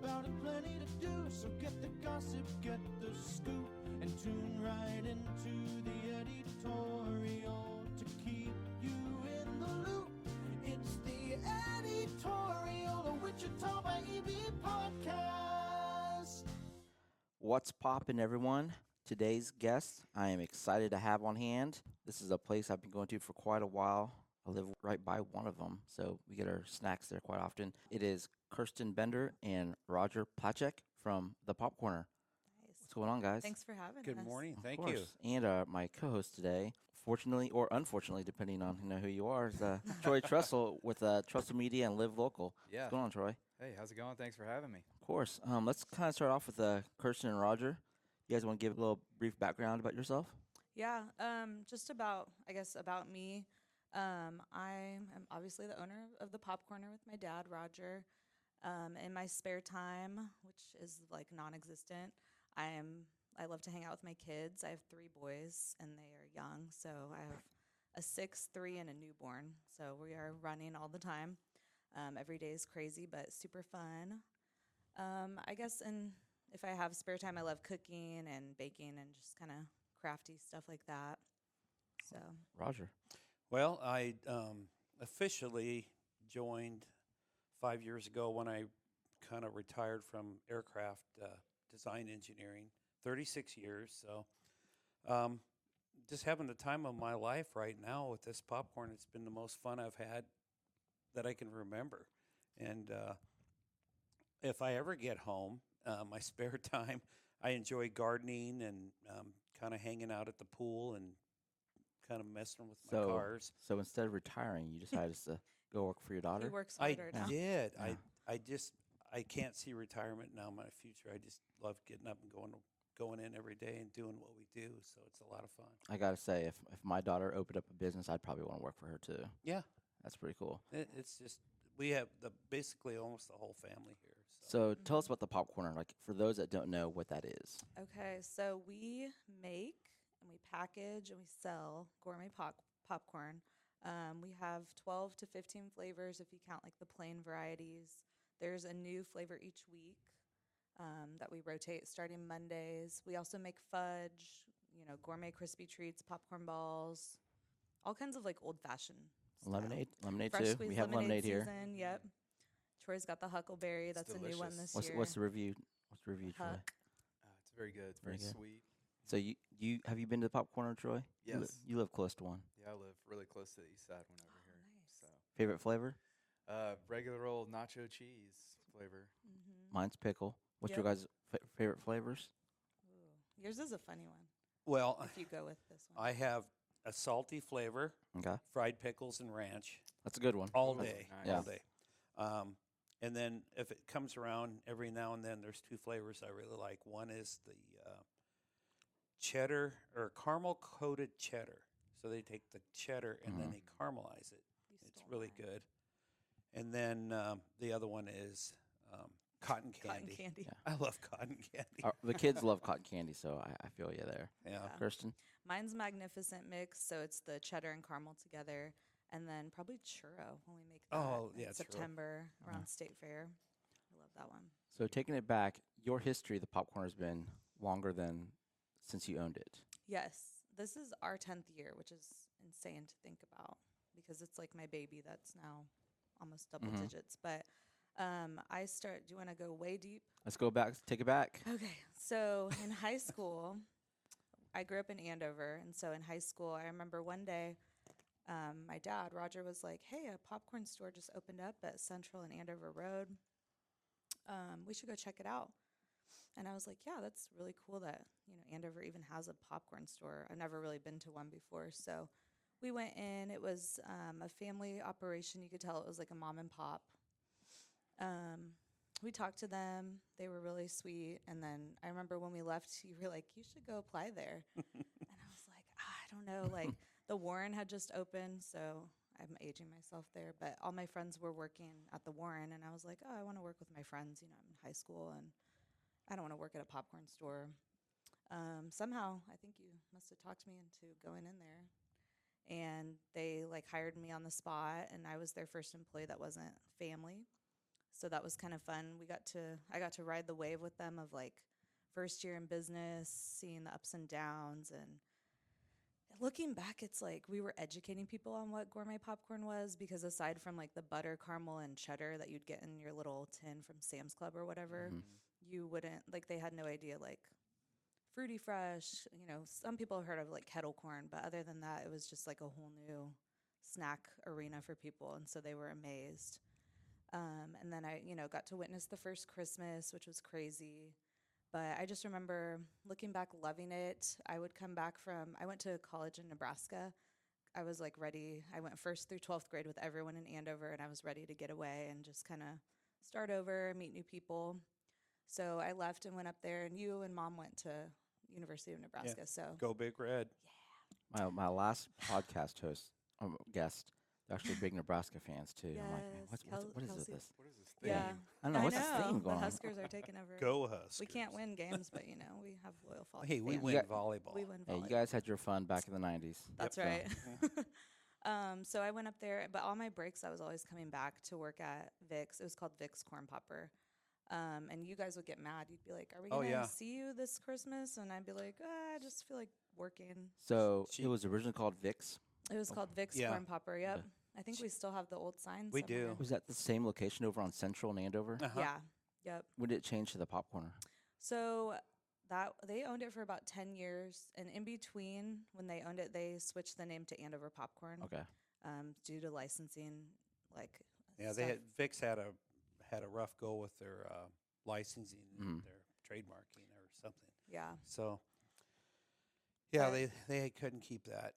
about it, plenty to do. So get the gossip, get the scoop, and tune right into the editorial to keep you in the loop. It's the Eddytorial, a Wichita Baby podcast. What's poppin', everyone? Today's guest I am excited to have on hand. This is a place I've been going to for quite a while. I live right by one of them, so we get our snacks there quite often. It is Kirsten Bender and Roger Placzek from The Popcorner. Nice. What's going on, guys? Thanks for having us. Good morning. Thank Of you. course. And my co-host today, fortunately or unfortunately, depending on who you are, is Troy Trussell with Trussell Media and Live Local. Yeah. What's going on, Troy? Hey, how's it going? Thanks for having me. Of course. Let's kind of start off with Kirsten and Roger. You guys want to give a little brief background about yourself? Yeah, just about me. I am obviously the owner of the Popcorner with my dad, Roger. In my spare time, which is like non-existent, I love to hang out with my kids. I have 3 boys, and they are young, so I have a 6, 3, and a newborn. So we are running all the time. Every day is crazy, but super fun. I guess, and if I have spare time, I love cooking and baking and just kind of crafty stuff like that. So Roger. Well, I officially joined 5 years ago when I kind of retired from aircraft design engineering, 36 years. So just having the time of my life right now with this popcorn. It's been the most fun I've had that I can remember. And if I ever get home, my spare time, I enjoy gardening and kind of hanging out at the pool and kind of messing with my cars. So instead of retiring, you decided to go work for your daughter? he works harder now. I did. Yeah. I can't see retirement now in my future. I just love getting up and going in every day and doing what we do. So it's a lot of fun. I got to say, if my daughter opened up a business, I'd probably want to work for her too. Yeah. That's pretty cool. It's just, we have basically almost the whole family here. So tell us about the Popcorner, like for those that don't know what that is. Okay, so we make and we package and we sell gourmet popcorn. We have 12 to 15 flavors if you count like the plain varieties. There's a new flavor each week that we rotate starting Mondays. We also make fudge, gourmet crispy treats, popcorn balls, all kinds of like old-fashioned style. Lemonade Fresh too. squeezed We have lemonade here. season, yep. Troy's got the huckleberry. That's a new one delicious. this year. What's the review? What's the review, Troy? Huck. It's very good. It's very Very good. sweet. So you have you been to the Popcorner, Troy? Yes. You live close to one. Yeah, I live really close to the east side when over here. nice. So, Favorite flavor? regular old nacho cheese flavor. Mine's pickle. What's your Yep. guys' favorite flavors? Ooh. Yours is a funny one Well, if you go with this one. I have a salty flavor, Okay, fried pickles and ranch that's a good one. all That's day, nice. Yeah. all day. And then if it comes around every now and then, there's 2 flavors I really like. One is the cheddar or caramel coated cheddar. So they take the cheddar and then they caramelize it. You It's stole really mine. good. And then the other one is cotton candy. Cotton candy. Yeah. I love cotton candy. The kids love cotton candy, so I feel you there. Yeah. Kirsten? Mine's magnificent mix, so it's the cheddar and caramel together, and then probably churro when we make that Oh, in yeah, churro. September around State Fair. I love that one. So taking it back, your history of the Popcorner has been longer than since you owned it. Yes, this is our 10th year, which is insane to think about because it's like my baby that's now almost double digits. But do you want to go way deep? Let's go back, take it back. Okay, so in high school, I grew up in Andover, and so in high school, I remember one day, my dad, Roger, was like, hey, a popcorn store just opened up at Central and Andover Road. We should go check it out. And I was like, yeah, that's really cool that, Andover even has a popcorn store. I've never really been to one before. So we went in. It was a family operation. You could tell it was like a mom and pop. We talked to them. They were really sweet. And then I remember when we left, you were like, you should go apply there. And I was like, I don't know. Like the Warren had just opened, so I'm aging myself there. But all my friends were working at the Warren, and I was like, oh, I want to work with my friends. I'm in high school, and I don't want to work at a popcorn store. Somehow, I think you must have talked me into going in there. And they hired me on the spot, and I was their first employee that wasn't family. So that was kind of fun. I got to ride the wave with them of like first year in business, seeing the ups and downs. And looking back, it's like we were educating people on what gourmet popcorn was, because aside from like the butter, caramel, and cheddar that you'd get in your little tin from Sam's Club or whatever, you wouldn't, like, they had no idea, like, Fruity Fresh, some people have heard of like kettle corn, but other than that, it was just like a whole new snack arena for people. And so they were amazed. And then I, got to witness the first Christmas, which was crazy. But I just remember looking back, loving it. I went to college in Nebraska. I was like ready. I went 1st through 12th grade with everyone in Andover, and I was ready to get away and just kind of start over, meet new people. So I left and went up there, and you and Mom went to University of Nebraska. So Go Big Red. My last podcast guest, they're actually big Nebraska fans too. I'm like, man, Yes, what is Kelsey. this? What is this thing? yeah, I don't know what's this thing going the on. Huskers are taking over. Go Huskers. We can't win games, but we have loyal fans. Hey, we fans. win got- volleyball. We win Hey, volleyball. you guys had your fun back in the '90s. That's So, right. So I went up there, but on my breaks, I was always coming back to work at Vic's. It was called Vic's Corn Popper. And you guys would get mad. You'd be like, "Are we Oh, gonna yeah. see you this Christmas?" And I'd be like, "I just feel like working." So She- it was originally called Vic's. It was called Vic's Yeah. Corn Popper. Yep. Okay. I think we still have the old signs. We somewhere. do. Was that the same location over on Central in Andover? Uh-huh. Yeah. Yep. When did it change to the Popcorner? So that they owned it for about 10 years, and in between when they owned it, they switched the name to Andover Popcorn. Okay. Due to licensing, like Yeah, stuff. Vic's had a rough go with their licensing and their trademarking or something. Yeah. So yeah, But- they couldn't keep that.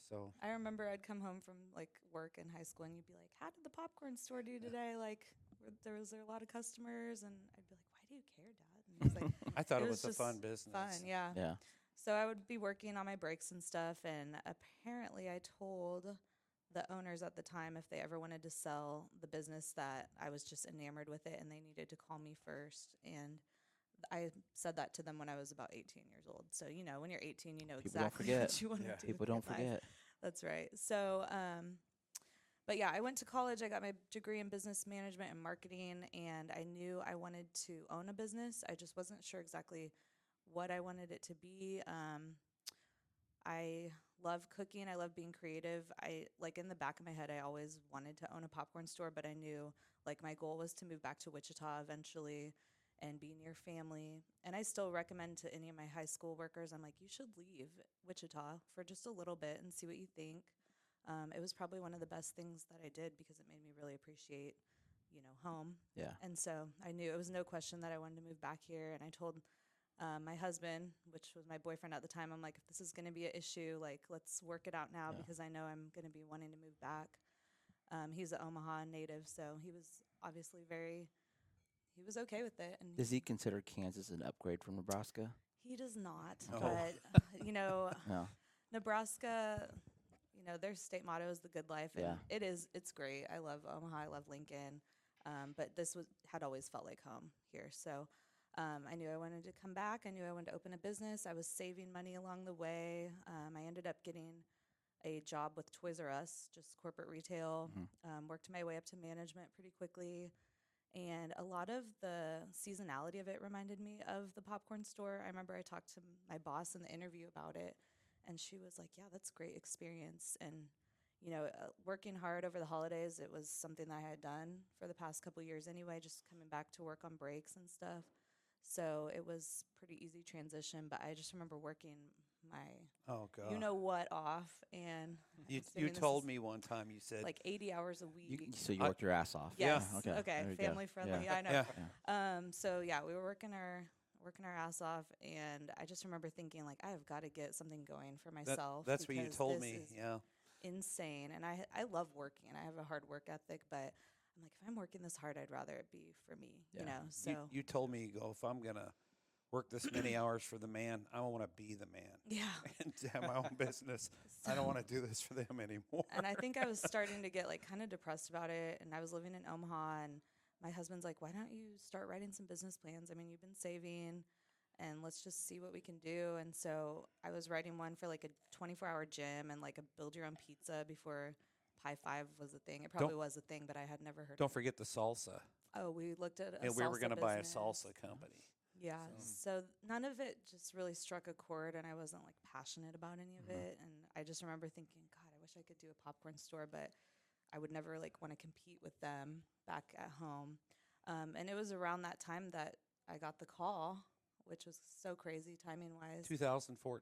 So I remember I'd come home from like work in high school, and you'd be like, "How did the popcorn store do today? Like, was there a lot of customers?" And I'd be like, "Why do you care, Dad?" And he's like, I thought it It was was a fun just business. "Fun, yeah." Yeah. So I would be working on my breaks and stuff, and apparently I told the owners at the time if they ever wanted to sell the business that I was just enamored with it and they needed to call me first. And I said that to them when I was about 18 years old. So, when you're 18, you know People don't exactly forget. what you want Yeah. to do. People with your don't life. forget. That's right. So, but yeah, I went to college. I got my degree in business management and marketing, and I knew I wanted to own a business. I just wasn't sure exactly what I wanted it to be. I love cooking. I love being creative. In the back of my head, I always wanted to own a popcorn store, but I knew my goal was to move back to Wichita eventually and be near family. And I still recommend to any of my high school workers, I'm like, you should leave Wichita for just a little bit and see what you think. It was probably one of the best things that I did because it made me really appreciate, home. Yeah. And so I knew it was no question that I wanted to move back here. And I told my husband, which was my boyfriend at the time, I'm like, if this is going to be an issue, let's work it out now Yeah. because I know I'm going to be wanting to move back. He's an Omaha native, so he was obviously he was okay with it. And Does he consider Kansas an upgrade from Nebraska? he does not, Oh. but, No. Nebraska, their state motto is the good life. And Yeah. it's great. I love Omaha. I love Lincoln. But this had always felt like home here. So I knew I wanted to come back. I knew I wanted to open a business. I was saving money along the way. I ended up getting a job with Toys R Us, just corporate retail. Worked my way up to management pretty quickly. And a lot of the seasonality of it reminded me of the popcorn store. I remember I talked to my boss in the interview about it, and she was like, yeah, that's a great experience. And, working hard over the holidays, it was something that I had done for the past couple years anyway, just coming back to work on breaks and stuff. So it was pretty easy transition, but I just remember working my Oh God. what off, and You assuming this told is me one time, you said, like 80 hours a week. So you I- worked your ass off. Yes. Okay. Okay. There you go. Family friendly. Yeah. I know. yeah, So yeah, we were working our ass off, and I just remember thinking I have got to get something going for myself. that's what you because told this me. is Yeah. insane, and I love working. I have a hard work ethic, but I'm like, if I'm working this hard, I'd rather it be for me. Yeah. So You told me, you go, if I'm going to work this many hours for the man, I want to be the man yeah. and to have my own business. I don't want to do this for them anymore. And I think I was starting to get kind of depressed about it. And I was living in Omaha, and my husband's like, why don't you start writing some business plans? I mean, you've been saving, and let's just see what we can do. And so I was writing one for a 24-hour gym and a build your own pizza before Pi 5 was a thing. It probably was a thing, but I had never heard Don't of it. forget the salsa. Oh, we looked at a And we were salsa going to buy a business. salsa company. Yeah, So- so none of it just really struck a chord, and I wasn't like passionate about any of it. And I just remember thinking, God, I wish I could do a popcorn store, but I would never like want to compete with them back at home. And it was around that time that I got the call, which was so crazy timing wise. 2014,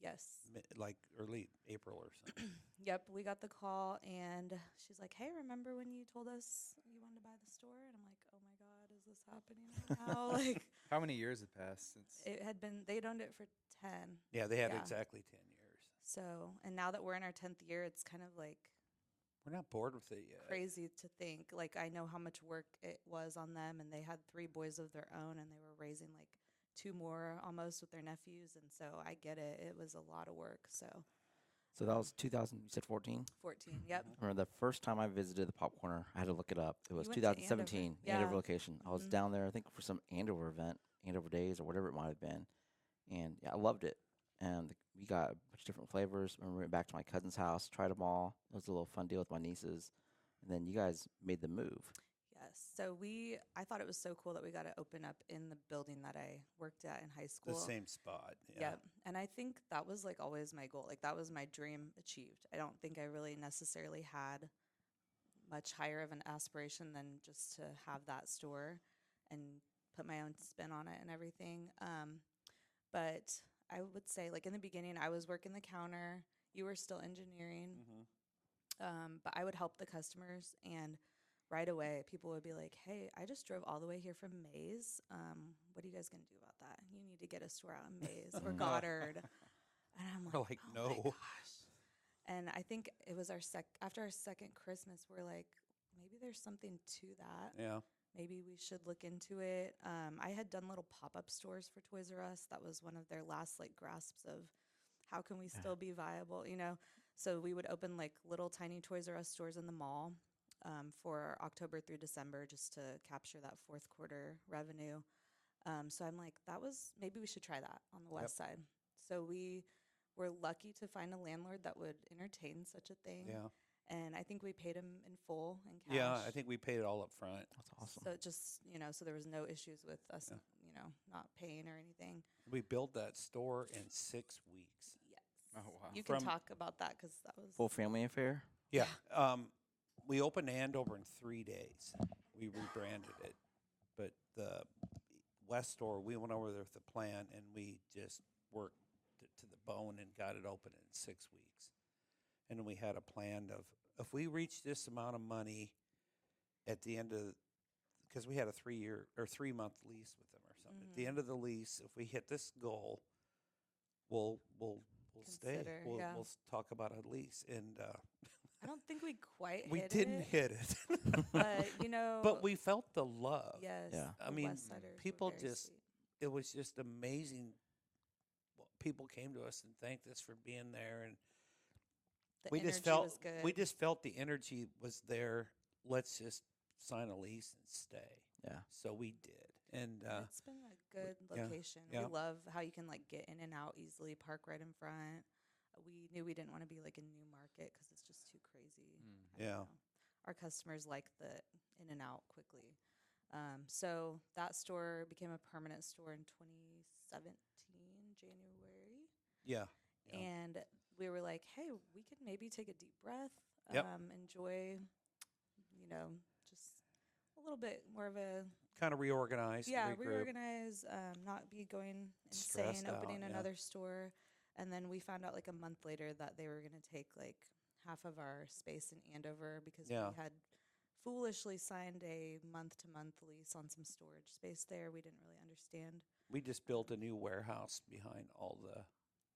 Yes. like early April or something. Yep, we got the call, and she's like, "Hey, remember when you told us you wanted to buy the store?" And I'm like, "Oh my God, is this happening right now?" Like, How many years had passed since? it had been, they'd owned it for 10. Yeah, they had Yeah. exactly 10 years. So, and now that we're in our 10th year, it's kind of like We're not bored with it yet. crazy to think. Like, I know how much work it was on them, and they had 3 boys of their own, and they were raising like 2 more almost with their nephews. And so I get it. It was a lot of work. So, So that was 2000. You said 14. 14. Yep. I remember the first time I visited the Pop Corner, I had to look it up. It was went to Andover. 2017, Yeah. Andover location. I was Mhm. down there, I think, for some Andover event, Andover Days or whatever it might have been. And yeah, I loved it. And we got a bunch of different flavors. I remember we went back to my cousin's house, tried them all. It was a little fun deal with my nieces. And then you guys made the move. Yes. So I thought it was so cool that we got to open up in the building that I worked at in high school. The same spot. Yeah. Yep. And I think that was like always my goal. Like that was my dream achieved. I don't think I really necessarily had much higher of an aspiration than just to have that store and put my own spin on it and everything. But I would say like in the beginning, I was working the counter. You were still engineering. But I would help the customers, and right away people would be like, "Hey, I just drove all the way here from Mays. What are you guys gonna do about that? You need to get a store out in Mays or Goddard." And I'm like, We're like, "Oh my no." gosh." And I think it was after our second Christmas, we're like, maybe there's something to that. Yeah. Maybe we should look into it. I had done little pop-up stores for Toys R Us. That was one of their last like grasps of how can we still be viable, you know? So we would open like little tiny Toys R Us stores in the mall for October through December just to capture that fourth quarter revenue. So I'm like, maybe we should try that on the west side. So we were lucky to find a landlord that would entertain such a thing. Yeah. And I think we paid him in full in cash. Yeah, I think we paid it all up front. That's awesome. So it just, so there was no issues with us, not paying or anything. We built that store in 6 weeks. Yes. Oh, wow. You can From- talk about that because that was Full family affair? Yeah. We opened Andover in 3 days. We rebranded it. But the West store, we went over there with the plan, and we just worked it to the bone and got it open in 6 weeks. And then we had a plan of, if we reach this amount of money at the end of, because we had a 3-month lease with them or something. At the end of the lease, if we hit this goal, we'll stay. Consider, We'll yeah. talk about a lease. And I don't think we quite we hit didn't it, hit it. but But we felt the love. yes, Yeah. I the mean, West Siders were people very just- sweet. It was just amazing. People came to us and thanked us for being there, and The we just energy felt was good. we just felt the energy was there. Let's just sign a lease and stay. Yeah. So we did, and It's been a good yeah, location. yeah. We love how you can like get in and out easily, park right in front. We knew we didn't want to be like a new market because it's just too crazy. I don't Yeah. know. Our customers like the in and out quickly. So that store became a permanent store in 2017, January. yeah, Yeah. And we were like, hey, we could maybe take a deep breath, Yep. enjoy, just a little bit more of a, kind of reorganized. regroup. reorganize, not be going insane, Stressed opening out, yeah. another store. And then we found out like a month later that they were going to take like half of our space in Andover because Yeah. we had foolishly signed a month-to-month lease on some storage space there. We didn't really understand. We just built a new warehouse behind all the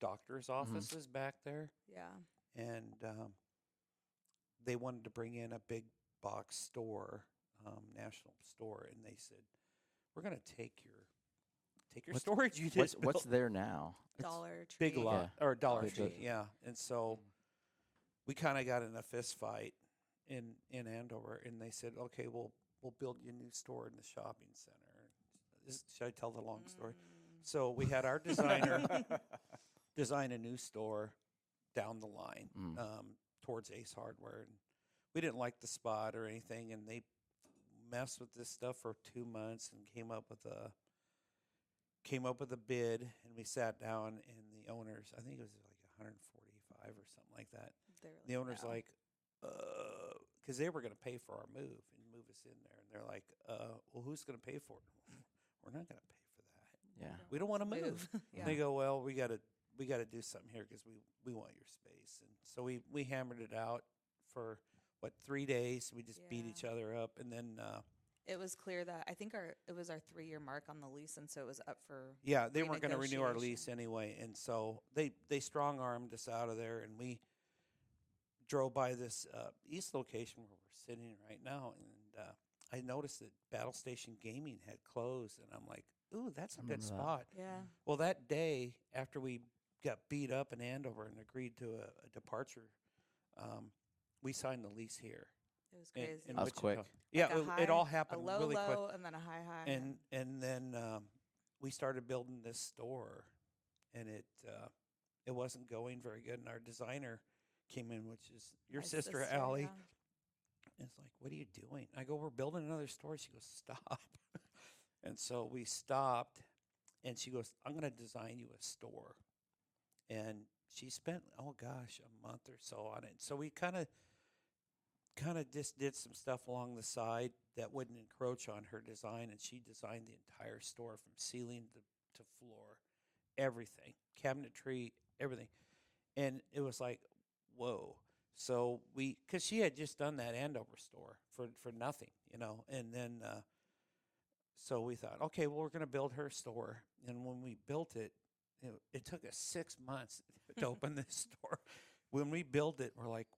doctors' offices back there, Yeah. and they wanted to bring in a big box store, national store, and they said, "We're going to take your What's- storage you What's, just what's built." there now? Dollar Tree. Big Lot or Dollar Big Tree, Lot. yeah. And so we kind of got in a fist fight in Andover, and they said, "Okay, we'll build you a new store in the shopping center." Should I tell the long story? So we had our designer design a new store down the line towards Ace Hardware. And we didn't like the spot or anything, and they messed with this stuff for 2 months and came up with a bid, and we sat down, and the owners, I think it was like 145 or something like that. They're The owner's no. like, because they were going to pay for our move and move us in there, and they're like, well, who's going to pay for it? We're not going to pay for that. Yeah. We don't want to move. Yeah. And they go, well, we got to do something here because we want your space. And so we hammered it out for 3 days. We just beat Yeah. each other up, and then It was clear that I think it was our 3-year mark on the lease, and so it was up for. yeah, they weren't going to renew our lease renegotiation. anyway, and so they strong armed us out of there, and we drove by this east location where we're sitting right now, and I noticed that Battle Station Gaming had closed, and I'm like, ooh, that's a good remember that. spot. Yeah. Well, that day after we got beat up in Andover and agreed to a departure, we signed the lease here. It was in- crazy. in That was Wichita. quick. Yeah, Like a it all high- happened a low, really quick. low, and then a high, high. And then we started building this store, and it wasn't going very good. And our designer came in, which is your My sister, sister, Allie. yeah. And it's like, what are you doing? I go, we're building another store. She goes, stop. And so we stopped, and she goes, I'm going to design you a store. And she spent, oh gosh, a month or so on it. So we kind of just did some stuff along the side that wouldn't encroach on her design, and she designed the entire store from ceiling to floor, everything, cabinetry, everything. And it was like, whoa. So because she had just done that Andover store for nothing, and then so we thought, okay, well, we're going to build her store. And when we built it, it took us 6 months to open this store. When we built it, we're like,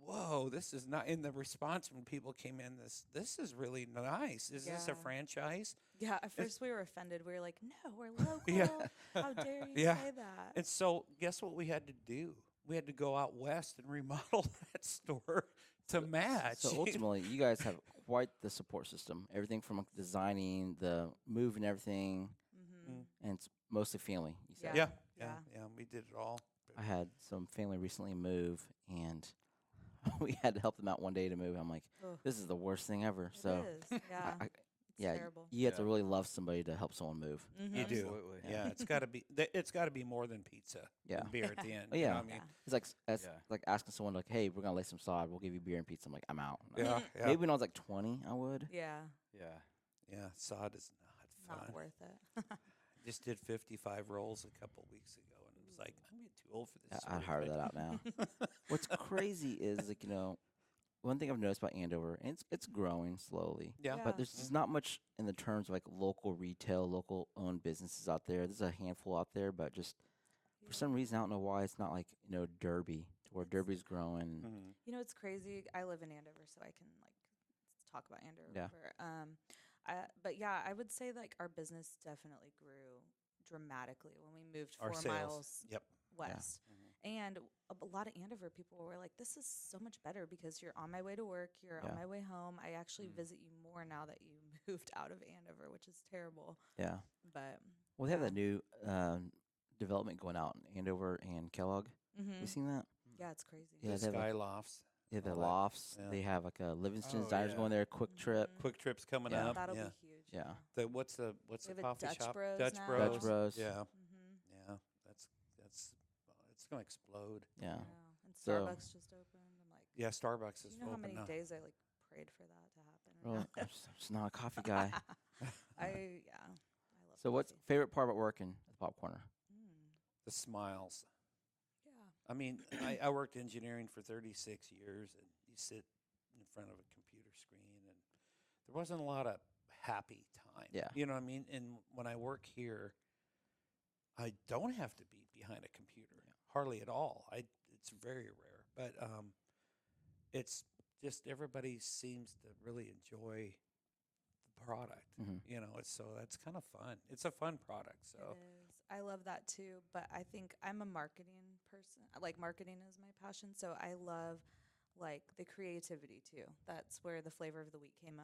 whoa, this is not. In the response when people came in, this is really nice. Is this a Yeah. franchise? Yeah, at first we were offended. We were like, no, we're local. Yeah. How dare you Yeah. say that? And so guess what we had to do? We had to go out west and remodel that store to match. So ultimately, you guys have quite the support system. Everything from like, designing, the move, and everything, Mm-hmm. and it's mostly family. You said. yeah, Yeah. we did it all. I had some family recently move, and we had to help them out one day to move. I'm like, Ugh. this is the worst thing ever. It So is. Yeah. I, It's yeah, terrible. you have to Yeah. really love somebody to help someone move. Mhm. You do. Absolutely. Yeah, it's got to be. It's got to be more than pizza. Yeah. And beer at the end. Oh, you know yeah. what I mean? Yeah. It's like Yeah. like asking someone like, hey, we're gonna lay some sod. We'll give you beer and pizza. I'm like, I'm out. Yeah, yeah, Maybe when I was like 20, I would. Yeah. Yeah. yeah. Sod is not fun. Not worth it. Just did 55 rolls a couple weeks ago, and it was like, I'm getting too old for this. I'd sort of hire thing. that out now. What's crazy is like one thing I've noticed about Andover, and it's growing slowly. Yeah. Yeah. But there's just not much in the terms of like local retail, local owned businesses out there. There's a handful out there, but just for some reason I don't know why it's not like Derby, to where Derby's growing. Mhm. You know, it's crazy. I live in Andover, so I can like talk about Andover. Yeah. But yeah, I would say like our business definitely grew dramatically when we moved Our 4 sales. miles Yep. west. And a lot of Andover people were like, this is so much better because you're on my way to work, you're Yeah. on my way home. I actually Mm. visit you more now that you moved out of Andover, which is terrible. Yeah. But Well, they have yeah. that new development going out in Andover and Kellogg. Mhm. You seen that? Yeah, it's crazy. Yeah, The they have, Sky like, Lofts. They have the all that. lofts. Yeah. They have like a Livingston's Oh, Diners yeah. going there, Quick Trip. Mhm. Quick Trip's coming Yeah. up. That'll yeah. be huge. Yeah. What's the We have a coffee Dutch shop? Bros Dutch now. Bros. Dutch Bros. Yeah. Mhm. Yeah. That's it's gonna explode. Yeah. And So- Starbucks just opened. I'm like, Yeah. Starbucks do is you know how open many now. days I like prayed for that to happen? Really, I'm just not a coffee guy. I love So, what's coffee. favorite part about working at the Pop Corner? The smiles. Yeah. I mean, I worked engineering for 36 years, and you sit in front of a computer screen, and there wasn't a lot of happy time. Yeah. You know what I mean? And when I work here, I don't have to be behind a computer, hardly at all. It's very rare, but it's just everybody seems to really enjoy the product. Mhm. So that's kind of fun. It's a fun product. So It is. I love that too, but I think I'm a marketing person. Like marketing is my passion, so I love like the creativity too. That's where the flavor of the week came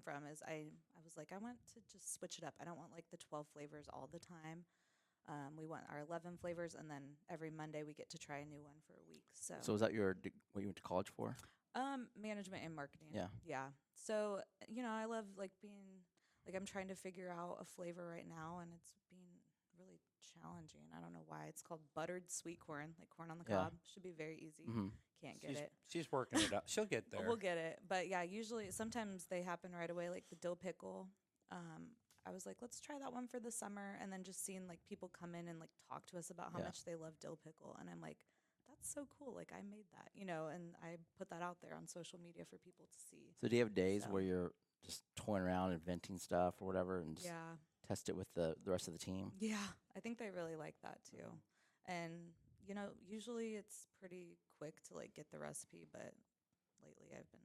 from. Is I was like, I want to just switch it up. I don't want like the 12 flavors all the time. We want our 11 flavors, and then every Monday we get to try a new one for a week. So, is that what you went to college for? Management and marketing. Yeah. Yeah. So, I love like being like I'm trying to figure out a flavor right now and it's being really challenging. I don't know why. It's called buttered sweet corn, like corn on the Yeah. cob. Should be very easy. Hmm. Can't get She's, it. she's working it out. She'll get there. We'll get it. But yeah, usually sometimes they happen right away, like the dill pickle. I was like, let's try that one for the summer. And then just seeing like people come in and like talk to us about how Yeah. much they love dill pickle. And I'm like, that's so cool. Like I made that, and I put that out there on social media for people to see. So do you have days So- where you're just toying around inventing stuff or whatever and just Yeah. test it with the rest of the team? Yeah. I think they really like that too. And, usually it's pretty quick to like get the recipe, but lately I've been,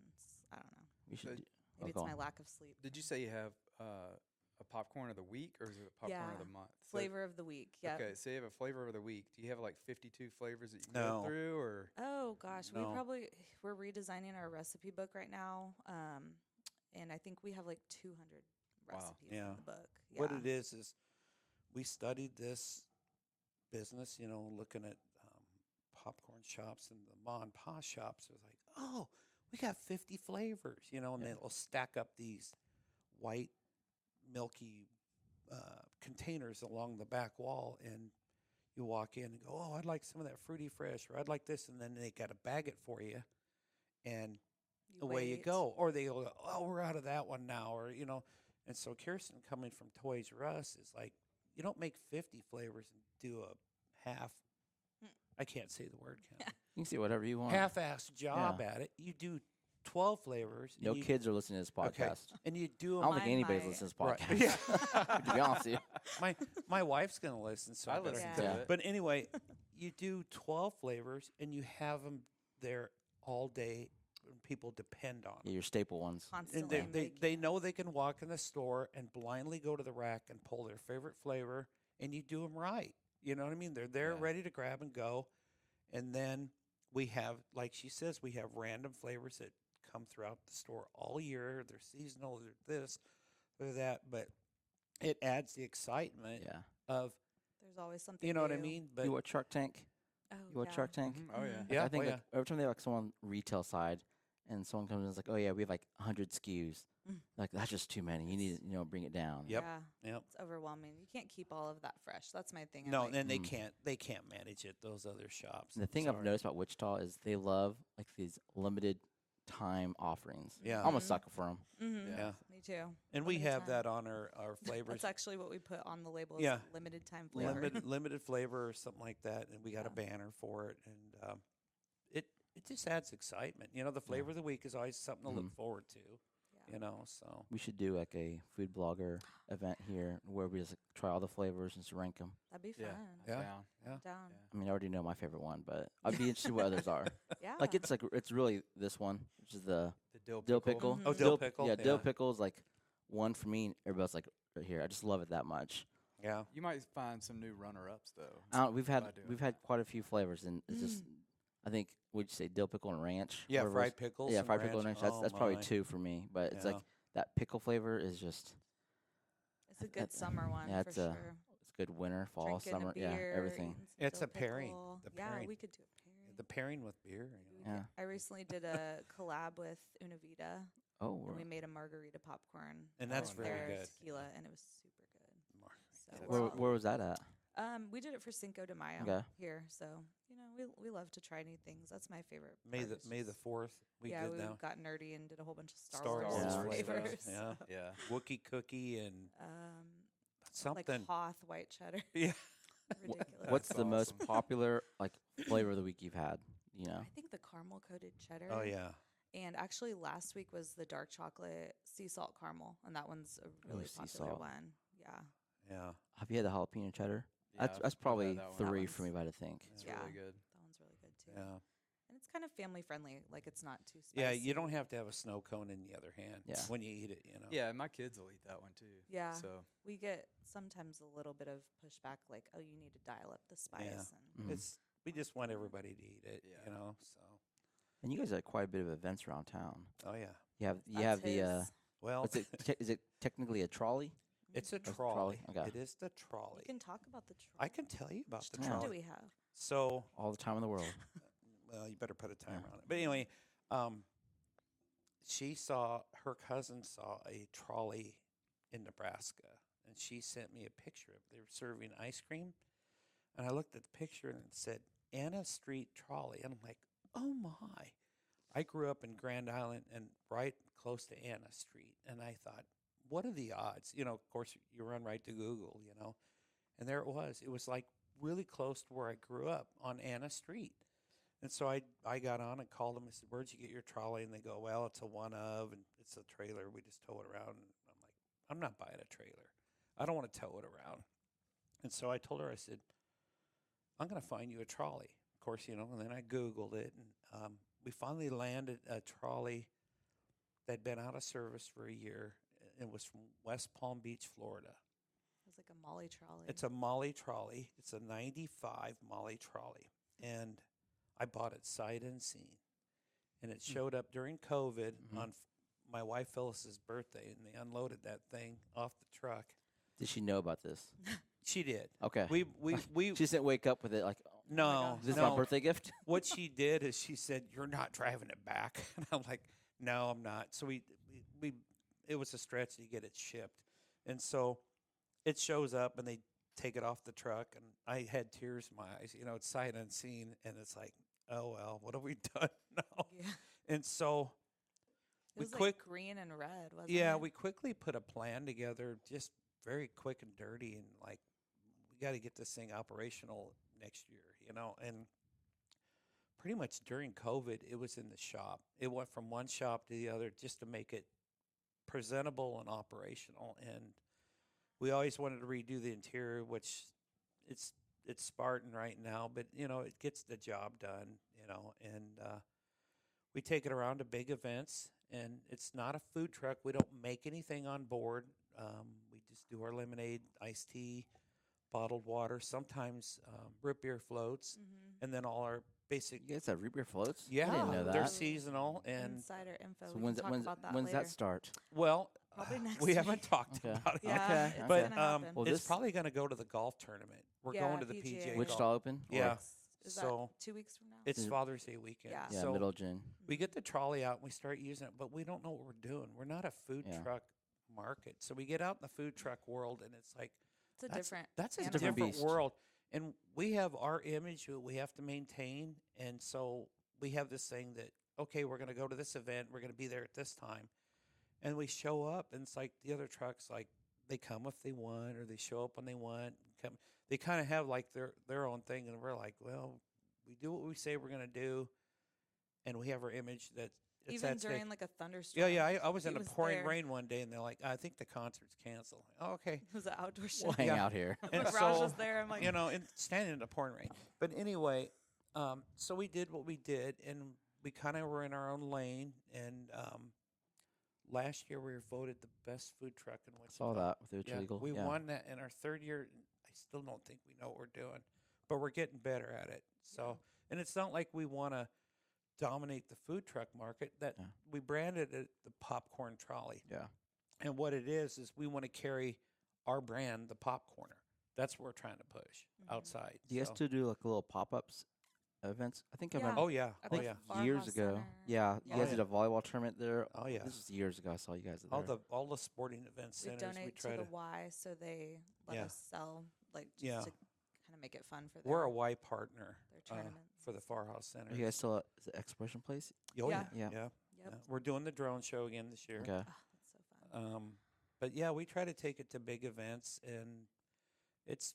I don't know. We should. So- do- Maybe go it's my on. lack of sleep. Did you say you have a popcorn of the week, or is it a popcorn of Yeah. the month? So- Flavor of the week. Yeah. Okay, so you have a flavor of the week. Do you have like 52 flavors that you can No. go through, or? Oh gosh, No. we're redesigning our recipe book right now, and I think we have like 200 Wow. recipes Yeah. in the book. Yeah. What it is we studied this business, looking at popcorn shops and the ma and pa shops. It was like, oh, we got 50 flavors, and they'll stack up these white, milky containers along the back wall, and you walk in and go, oh, I'd like some of that fruity fresh, or I'd like this, and then they got to bag it for you, and away you wait. go. Or they go, oh, we're out of that one now, or And so Kirsten, coming from Toys R Us, is like, you don't make 50 flavors and do a half. Mm. I can't say the word. Can You can see whatever you I? want. Half-ass job at it. You do 12 flavors. and No you, kids are listening to this Okay. podcast. And you do I them. don't think Mine anybody's might. listening to Right. this podcast. Yeah. To be honest with you. my wife's gonna listen, so I better- listen Yeah. to Yeah. it. But anyway, you do 12 flavors and you have them there all day. And people depend on 'em. Yeah, your staple ones. And Constantly they know they can walk in the store and blindly go to the rack and pull their favorite flavor, and you do them right. You know what I mean? They're there Yeah. ready to grab and go. And then we have, like she says, we have random flavors that come throughout the store all year. They're seasonal, they're this, they're that. But it adds the excitement Yeah. of, There's always something. you know what I new. mean? But You watch Shark Tank? Oh, You watch yeah. Shark Tank? Mhm. Oh yeah. Mhm. Yeah, I think oh, like, every time they have like someone retail side and someone comes in and is like, oh yeah, we have like 100 SKUs. Mm. Like that's just too many. You need to bring it down. Yep. Yeah. Yep. It's overwhelming. You can't keep all of that fresh. That's my thing. I'm No, like, and they Mm. can't manage it. Those other shops. And the thing I've Sorry. noticed about Wichita is they love like these limited time offerings. Yeah. I'm a Mhm. sucker for them. Mhm. Yeah. Me too. And we Limited have time. that on our flavors. That's actually what we put on the label. Is Yeah. Limited time flavor. limited flavor or something like that, and we got a Yeah. banner for it, and it just adds excitement. The flavor of the week is always something to Mhm. look forward to. Yeah. So We should do like a food blogger event here where we just like, try all the flavors and just rank them. That'd be Yeah. fun. Yeah. Down. I'm down. Yeah. I mean, I already know my favorite one, but I'd be interested what others are. Yeah. Like it's really this one, which is the The dill dill pickle. pickle. Mhm. dill pickle, Yeah, dill yeah. pickle is like one for me. And everybody's like right here. I just love it that much. yeah, You might find some new runner-ups though. We've by had doing quite a few flavors, and it's just I think would you say dill pickle and ranch? yeah, whatever it fried is. pickles. Yeah, and fried pickle and ranch. That's probably my. two for me. But it's Yeah. like that pickle flavor is just It's a good that- summer one yeah, for it's a- sure. it's good winter, fall, Drinking summer, a beer, yeah, everything. eating some It's dill a pairing, pickle. the Yeah, pairing. we could do a pairing. The pairing with beer. Yeah. I recently did a collab with Unavita, Oh, and we we're- made a margarita popcorn. And that's with very their good. Tequila, and it was super good. So That's we're where was that at? we did it for Cinco de Mayo Okay. here, so we love to try new things. That's my favorite. May part the is May the just- 4th. We yeah, good we now. got nerdy and did a whole bunch of Star, Star Wars, Wars flavors. stuff, yeah. Yeah. Wookiee cookie and something. like Hoth white cheddar. Yeah. Ridiculous. What's That's the most awesome. popular like flavor of the week you've had? You know, I think the caramel coated cheddar. Oh yeah. And actually, last week was the dark chocolate sea salt caramel, and that one's a really sea popular salt. one. Yeah, Yeah. have you had the jalapeno cheddar? Yeah, That's I've had probably that one. That 3 one's- for me, but I think. It's Yeah. really good. that one's really good too. Yeah. And it's kind of family friendly. Like it's not too spicy. Yeah. You don't have to have a snow cone in the other hand. Yeah. When you eat it, Yeah, my kids will eat that one too. Yeah. So We get sometimes a little bit of pushback, like, oh, you need to dial up the spice. And Mhm. We just want everybody to eat it. Yeah. So. And you guys have quite a bit of events around town. Oh yeah. You have that's the his- Well, is it technically a trolley? it's a That's the trolley. trolley? Okay. It is the you trolley. can talk about the I can tell you about the Yeah. What do trolley. we have? So, All the time in the world. well, you better put a timer Yeah. on it. But anyway, her cousin saw a trolley in Nebraska, and she sent me a picture of they were serving ice cream, and I looked at the picture and it said Anna Street Trolley, and I'm like, oh my! I grew up in Grand Island and right close to Anna Street, and I thought, what are the odds? You know, of course, you run right to Google, you know, and there it was. It was like really close to where I grew up on Anna Street. And so I got on and called them. I said, where'd you get your trolley? And they go, well, it's a one of, and it's a trailer. We just tow it around. And I'm like, I'm not buying a trailer. I don't want to tow it around. And so I told her, I said, I'm going to find you a trolley. Of course, you know, and then I Googled it. And we finally landed a trolley that had been out of service for a year. It was from West Palm Beach, Florida. It was like a Molly trolley. It's a Molly trolley. It's a 95 Molly trolley. And I bought it sight unseen. And it showed up during COVID on my wife Phyllis's birthday, and they unloaded that thing off the truck. Did she know about this? She did. Okay. We She just didn't wake up with it like, oh, no. is this no. my birthday gift? What she did is she said, "You're not driving it back." And I'm like, "No, I'm not." So we it was a stretch to get it shipped. And so it shows up and they take it off the truck, and I had tears in my eyes. You know, it's sight unseen, and it's like, oh well, what have we done now? Yeah. And so It we was quick, like green and red, wasn't it? yeah, we quickly put a plan together, just very quick and dirty, and like, we got to get this thing operational next year, you know. And pretty much during COVID, it was in the shop. It went from one shop to the other just to make it presentable and operational. And we always wanted to redo the interior, which it's Spartan right now, but you know, it gets the job done, you know. And we take it around to big events, and it's not a food truck. We don't make anything on board. We just do our lemonade, iced tea, bottled water, sometimes root beer floats, and then all our basic. You guys have root beer floats? Yeah, I didn't know that. they're seasonal. And Insider info. So We when's can talk about that when's later. that start? well, Probably next we haven't week. talked Okay. about it. Yeah, Okay, it's But gonna happen. Well, it's this- probably going to go to the golf tournament. We're Yeah, going to the PGA. PGA. Wichita golf. Open? Or- Yeah. Is So that 2 weeks from now? it's Is it- Father's Day weekend. Yeah. Yeah, So middle June. we get the trolley out and we start using it, but we don't know what we're doing. We're not a food Yeah. truck market. So we get out in the food truck world, and it's like, It's a that's different. that's a animal. different beast. world. And we have our image that we have to maintain. And so we have this thing that, okay, we're going to go to this event. We're going to be there at this time. And we show up, and it's like the other trucks, like, they come if they want, or they show up when they want. They kind of have like their own thing, and we're like, well, we do what we say we're going to do, and we have our image that it's Even at stake. during like a thunderstorm. Yeah. I was he in the was pouring there. rain one day, and they're like, I think the concert's canceled. Oh, okay. It was an outdoor show. We'll hang Yeah. out here. And Like Raj was so, there. I'm like, you know, and standing in the pouring rain. But anyway, so we did what we did, and we kind of were in our own lane. And last year we were voted the best food truck in Wichita. Saw that with the Yeah, Eagle. we yeah. won that in our third year. I still don't think we know what we're doing, but we're getting better at it. So, and it's not like we want to dominate the food truck market. That Yeah. we branded it the popcorn trolley. Yeah. And what it is we want to carry our brand, the Popcorner. That's what we're trying to push outside. Do you guys So- still do like little pop-ups events? I think I Yeah. remember Oh yeah, I oh think yeah, years Farmhouse ago. Center. Yeah, you Yeah. guys Oh, did a volleyball tournament there. oh yeah. This was years ago. I saw you guys there. All the sporting event We centers. donate we to try the to. Y, so they let Yeah. us sell, like, just Yeah. to kind of make it fun for their, We're a Y partner their uh, tournaments. for the Farhouse Center. Are you guys still at the Exploration Place? Oh Yeah. yeah, Yeah. Yep. yeah. We're doing the drone show again this year. Okay. Ah, that's so fun. But yeah, we try to take it to big events, and it's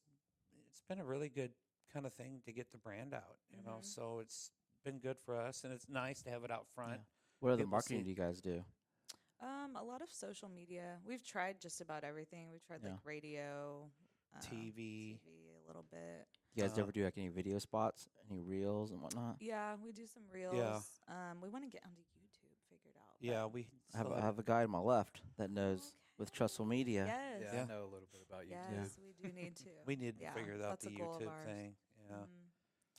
been a really good kind of thing to get the brand out, you know. Mhm. So it's been good for us, and it's nice to have it out front. Yeah. What other People see marketing it. do you guys do? A lot of social media. We've tried just about everything. We've tried Yeah. like radio, TV. a little bit. You guys Uh, ever do like any video spots, any reels and whatnot? Yeah, we do some reels. We want to get onto YouTube figured out. but- Yeah, we. I have a guy on my left that knows with Okay. Trussell Media. Yes. Yeah, Yeah. I know a little bit about you. Yes, we do need to. We need to Yeah, figure out that's the a goal of YouTube ours. thing. Yeah.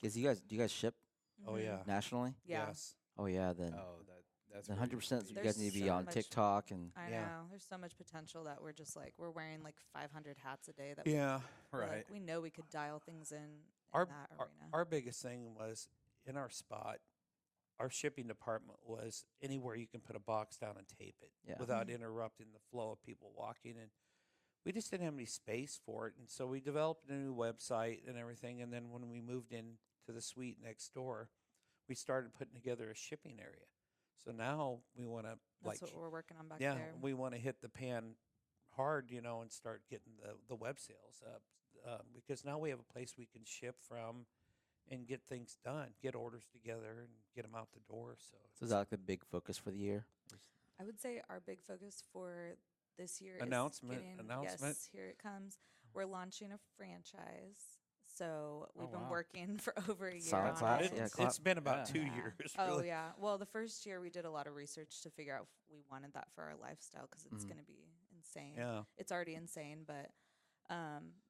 Mhm. Do you guys ship Oh Mhm. yeah. nationally? Yeah. Yes. Oh yeah, then Oh, that's then pretty 100% you sweet. guys need to be There's so on much- TikTok and I Yeah. know. There's so much potential that we're just like, we're wearing like 500 hats a day that we, Yeah. we're Right. like, we know we could dial things in Our that our, arena. our biggest thing was in our spot. our shipping department was anywhere you can put a box down and tape it Yeah. without interrupting the flow of people walking. And we just didn't have any space for it. And so we developed a new website and everything. And then when we moved in to the suite next door, we started putting together a shipping area. So now we want to That's what we're working on back yeah, there. we want to hit the pan hard, and start getting the web sales up because now we have a place we can ship from and get things done, get orders together, and get them out the door. So So is that like the big focus for the year? I would say our big focus for this year Announcement. is getting, yes, here it comes. We're launching a franchise. So we've been wow. working for over a year Silent on clap. it. Yeah, it's been about Yeah. 2 Yeah. years. Oh Really. yeah. Well, the first year we did a lot of research to figure out if we wanted that for our lifestyle because it's Mhm. going to be insane. Yeah. It's already insane, but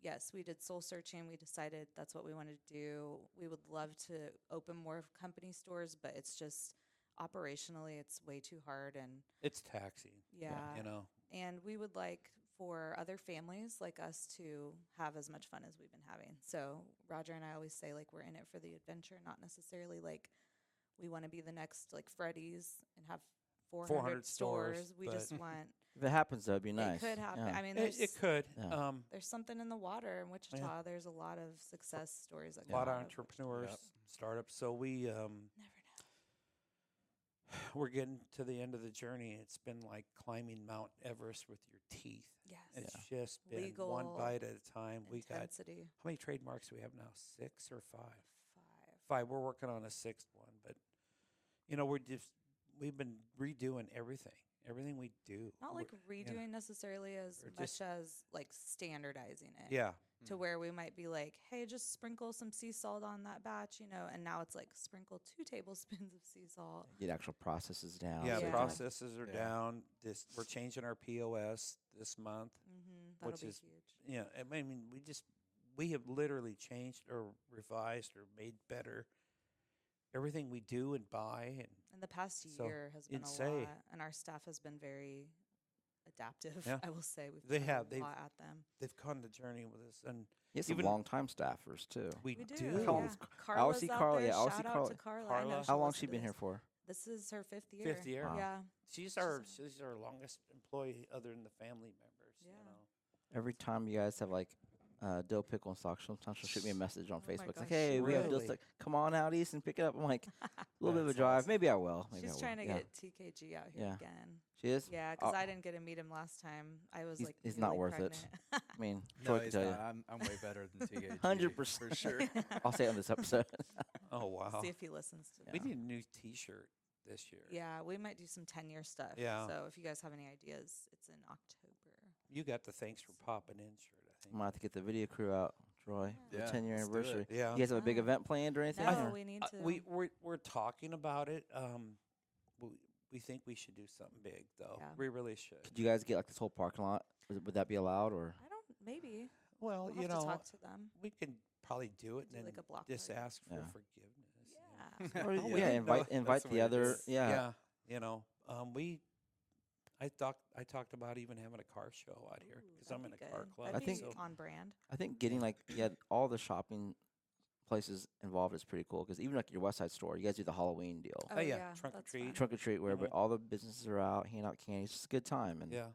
yes, we did soul searching. We decided that's what we wanted to do. We would love to open more of company stores, but it's just operationally it's way too hard and It's taxing. yeah. And we would like for other families like us to have as much fun as we've been having. So Roger and I always say like we're in it for the adventure, not necessarily like we want to be the next like Freddy's and have 400 stores. We but- just want If it happens, that'd be nice. it could happen. Yeah. I mean, It could. Yeah. there's something in the water in Wichita. There's a lot of success stories that A come lot of out of Wichita. entrepreneurs, Yep. startups. So we Never know. we're getting to the end of the journey. It's been like climbing Mount Everest with your teeth. Yes. It's just been Legal one bite at a time. We got Intensity. how many trademarks do we have now? 6 or 5? 5. 5. We're working on a 6th one, but we've been redoing everything we do. Not like redoing necessarily as Or much just- as like standardizing it. Yeah, To where we might be like, hey, just sprinkle some sea salt on that batch, and now it's like sprinkle 2 tablespoons of sea salt. Get actual processes down. yeah. so you can, like, Processes are Yeah. down. We're changing our POS this month. That'll Which be is- huge. Yeah, I mean, we have literally changed or revised or made better everything we do and buy, and And the past So, year has been a insane. lot, and our staff has been very adaptive. Yeah. I will say we've They thrown have. a They've- lot at them. they've gone the journey with us, and you have some even- long-time staffers, too. we We do. do. How long is- Yeah. I always Carla's see out Carla- there. yeah, I always see Shout out Carla- to Carla. I Carla. know How she'll long listen she to been here this. for? This is her 5th year. 5th year. Wow. Yeah. She's She's our longest employee other than the family members. Yeah. Every time you guys have like dill pickle in stock, sometimes she'll shoot me a message on Oh my Facebook. It's like, gosh, hey, we have dill really? stock. Come on out east and pick it up. I'm like, a little bit of a That's drive. awesome. Maybe I will. Maybe I She's will. trying to Yeah. get TKG out here Yeah. again. She is? Yeah, because Oh. I didn't get to meet him last time. I was like, he's not newly worth it. pregnant. I mean, No, Troy can he's tell not. you. I'm way better than TKG. 100%. For sure. I'll say it on this episode. Oh wow. See if he listens to We this. need a new T-shirt this year. Yeah, we might do some 10-year stuff. Yeah. So if you guys have any ideas, it's in October. You got the thanks for popping in shirt, I I'm think. gonna have to get the video crew out, Troy, for Yeah, the 10-year let's do it. anniversary. Yeah. You guys have a big Ah. event planned or anything? No, or- we need to. We're talking about it. We think we should do something big, though. Yeah. We really should. Could you guys get like this whole parking lot? Would that be allowed or? I don't. Maybe. Well, We'll have to talk to them. we can probably do it Do and like a block just party. ask for Yeah. forgiveness. Yeah. Or, Yeah. yeah, No, invite that's the the way to do other. it. Yeah. I talked about even having a car show out here because I'm in a car club. That'd I think- be so on brand. I think getting like all the shopping places involved is pretty cool because even like your West Side store, you guys do the Halloween deal, Oh, yeah, trunk or that's treat. fun. trunk or treat, where Mhm. all the businesses are out, handing out candy. It's just a good time and yeah.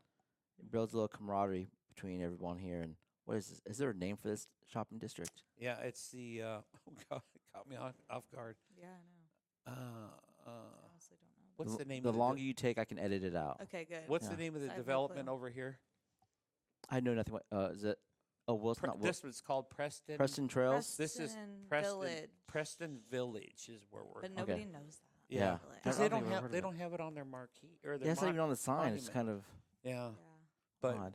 it builds a little camaraderie between everyone here. And what is this? Is there a name for this shopping district? Yeah, it's the oh god, it caught me off guard. Yeah, I know. Uh, I honestly don't know. what's the name? The of longer you take, I can edit it out. Okay, good. What's Yeah. the name of the I have no development clue. over here? I know nothing. Is it? Oh, well, it's not. This one's called Preston. Preston Trails. This is Preston Preston Village. Preston Village is where we're. But nobody knows that. Yeah. Really. because I they don't don't think I've have heard they of it. don't have it on their marquee or their. Yeah, it's not even on the sign. It's monument. kind of Yeah, Yeah. but odd.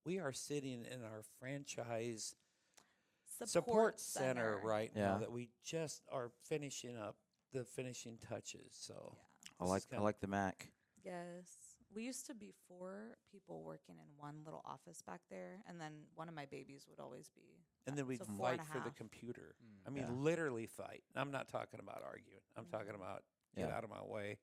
we are sitting in our franchise Support support center right now Yeah. that we just are finishing up the finishing touches. So Yeah. I this is like the Mac. Yes. We used to be 4 people working in one little office back there, and then one of my babies would always be. and then we'd so 4 and fight a for the half. computer. Mm. I mean, Yeah. literally fight. I'm not talking about arguing. I'm talking Mhm. about get Yeah. out of my way.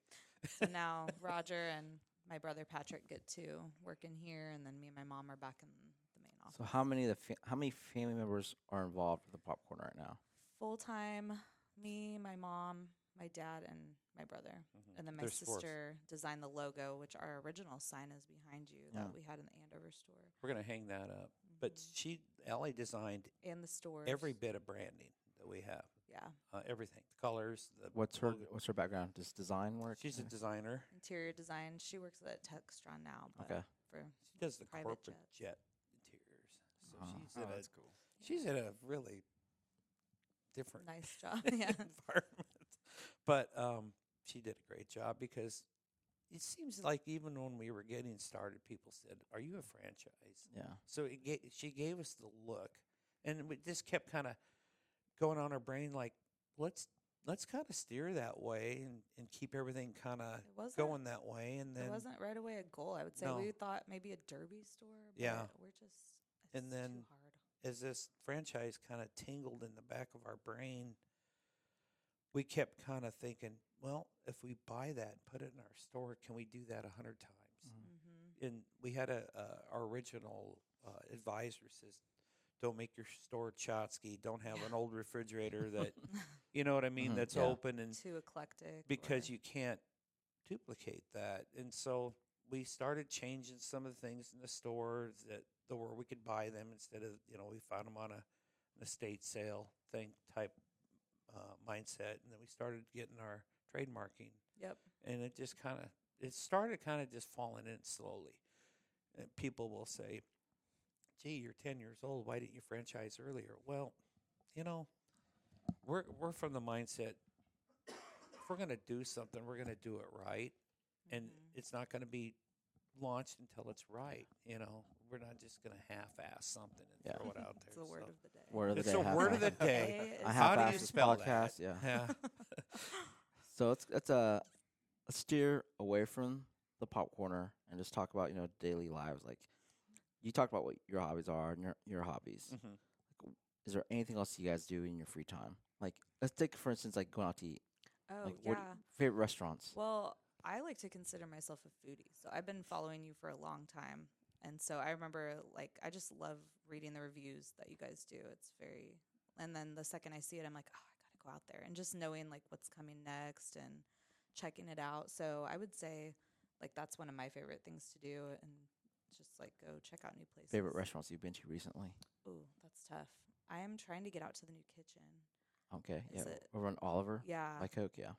So now Roger and my brother Patrick get to work in here, and then me and my mom are back in the main office. So how many how many family members are involved with the popcorn right now? Full time, me, my mom, my dad and my brother. Mhm. And then my There's four. sister designed the logo, which our original sign is behind you Yeah. that we had in the Andover store. We're gonna hang that up. But Allie designed And the stores. every bit of branding that we have. Yeah. Everything, the colors, the What's logo. her background? Just design work? She's a or- designer. Interior design. She works at Textron now. But Okay. For She does the Private corporate jets. jet interiors. So Oh. she's Oh, in a that's cool. she's in a really different nice job. Yeah. environment. But she did a great job because it seems like even when we were getting started, people said, "Are you a franchise?" Yeah. So she gave us the look, and we just kept kind of going on our brain like, let's kind of steer that way and keep everything kind of It wasn't, going that way. And it then wasn't right away a goal. I would say No. we thought maybe a Derby store. But Yeah. We're just, it's And then too hard. as this franchise kind of tingled in the back of our brain, we kept kind of thinking, well, if we buy that and put it in our store, can we do that 100 times? Mm-hmm. And we had our original advisor says, don't make your store tchotchke. Don't have an old refrigerator that, you know what I mean, Mhm, that's yeah. open and Too eclectic. because or- you can't duplicate that. And so we started changing some of the things in the stores where we could buy them instead of, we found them on an estate sale thing type mindset. And then we started getting our trademarking. Yep. And it started kind of just falling in slowly. And people will say, gee, you're 10 years old. Why didn't you franchise earlier? Well, we're from the mindset, if we're going to do something, we're going to do it right. And Mhm. it's not going to be launched until it's right. We're not just going to half-ass something and Yeah. throw it out there. It's the word So of the day. Word of the it's day. the word of the half-assed. day. I How do half-assed you this spell podcast. that? Yeah. Yeah. So let's steer away from the pop corner and just talk about daily lives. Like you talked about what your hobbies are and your hobbies. Mhm. Is there anything else you guys do in your free time? Like let's take for instance like going out to eat. Oh, Like yeah. what favorite restaurants? Well, I like to consider myself a foodie. So I've been following you for a long time. And so I remember, I just love reading the reviews that you guys do. It's very, and then the second I see it, I'm like, oh, I got to go out there. And just knowing, what's coming next and checking it out. So I would say, that's one of my favorite things to do. And just, go check out new places. Favorite restaurants you've been to recently? Ooh, that's tough. I am trying to get out to the new kitchen. Okay. Is Yeah. it- Over on Oliver Yeah. by Coke. Yeah.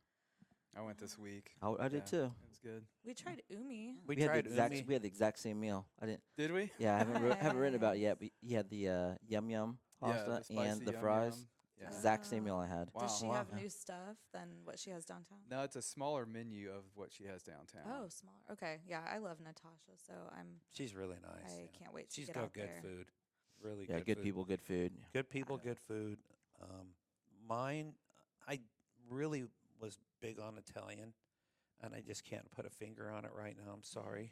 I went this week. I did Yeah, too. It was good. We tried Umi. We had tried the exact umi. we had the exact same meal. I didn't. Did we? Yeah, I haven't written about it yet. But you had the yum yum pasta spicy and the yum fries. yum. Yeah. Exact same meal I had. Wow. Does she wow. have Yeah. new stuff than what she has downtown? No, it's a smaller menu of what she has downtown. Oh, smaller. Okay. Yeah, I love Natasha, so She's really nice. I yeah. can't wait to She's get got out good there. food. Really Yeah, good good food. people, good food. Good people, Uh, good food. Mine, I really was big on Italian, and I just can't put a finger on it right now. I'm sorry.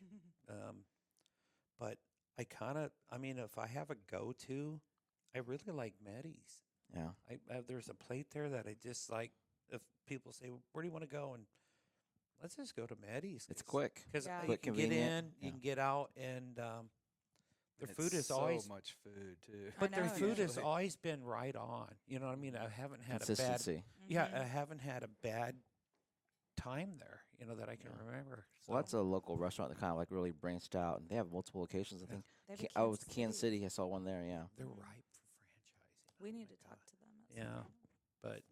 But if I have a go-to, I really like Meddy's. Yeah. There's a plate there that I just like. If people say, where do you want to go? And let's just go to Meddy's. It's quick. Because Yeah. you Quick, can get in, convenient, you yeah. can get out, and their And food it's is so always much food too. I but their know, food has usually. always been right on. You know what I mean? I haven't had a bad Consistency. yeah, Mhm. I haven't had a bad time there, that I can Yeah. remember. Well, that's So, a local restaurant that kind of really branched out, and they have multiple locations. I Yeah. think They have a I was Kansas City. I saw one there. Yeah. they're Mhm. ripe for franchising. We Oh need my to talk God. to them. At Yeah. some point. But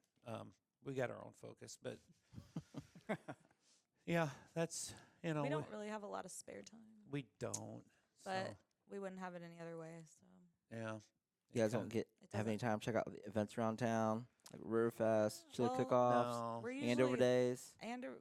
we got our own focus. But yeah, that's We don't really have a lot of spare time, we don't. but so, we wouldn't have it any other way. So yeah. You guys It don't get it have any doesn't. time to check out the events around town, like Riverfest, Chili Well, Cook-Offs, No. we're Andover usually Days.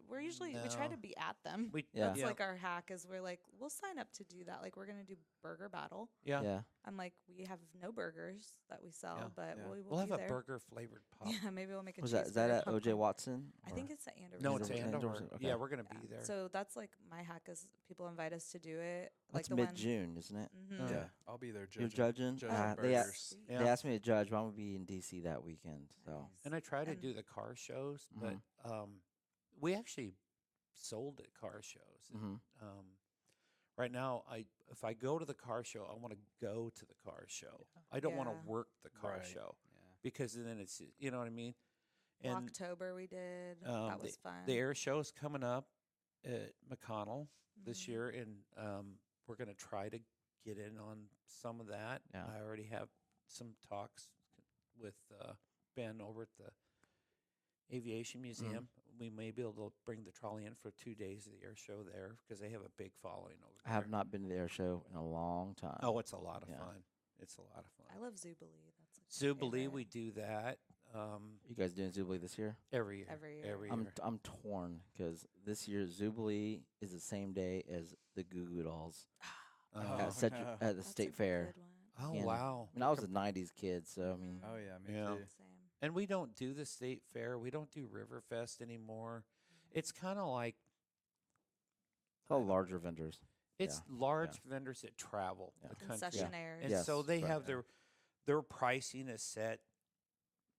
we're usually we try No. to be at them. We Yeah. That's yeah. our hack is we'll sign up to do that. We're gonna do burger battle. yeah. Yeah. I'm we have no burgers that we sell, Yeah. but Yeah. we will We'll have be a there. burger flavored pop. Yeah, maybe we'll make a Was cheeseburger. that at OJ popcorn. Watson? I or- think it's at Andover. No, Is it's it Andover. Andover? Okay. Yeah, we're gonna Yeah. be there. So that's my hack is people invite us to do it. That's the one. mid-June, isn't it? Mhm. Yeah, I'll be there You're judging. judging. judging They burgers. Sweet. Yeah. They asked me to judge, but I'm gonna be in DC that weekend. So Nice. And I try to And- do the car shows, but Mhm. we actually sold at car shows. And, hmm right now, if I go to the car show, I want to go to the car show. I don't want Yeah. to work the car Right. show Yeah. because then it's you know what I mean. And October we did. um, That was fun. the air show is coming up at McConnell this Mhm. year, and we're going to try to get in on some of that. Yeah. I already have some talks with Ben over at the Aviation Museum. We may be able to bring the trolley in for 2 days of the air show there because they have a big following over I there. have not been to the air show in a long time. Oh, it's a lot of Yeah. fun. It's a lot of fun. I love Zubilee. That's like my Zubilee, favorite. we do that You guys doing Zubilee this year? every year. Every year. Every I'm year. I'm torn because this year Zubilee is the same day as the Goo Goo Dolls Oh, at the That's state a fair. good one. oh and- wow. I mean, I was a '90s kid, so I mean, Oh yeah, me Yeah. too. Same. And we don't do the state fair. We don't do Riverfest anymore. It's kind of like it's all larger vendors. it's large vendors that travel Yeah. the country. Concessionaires. And Yes, so they right. have their pricing is set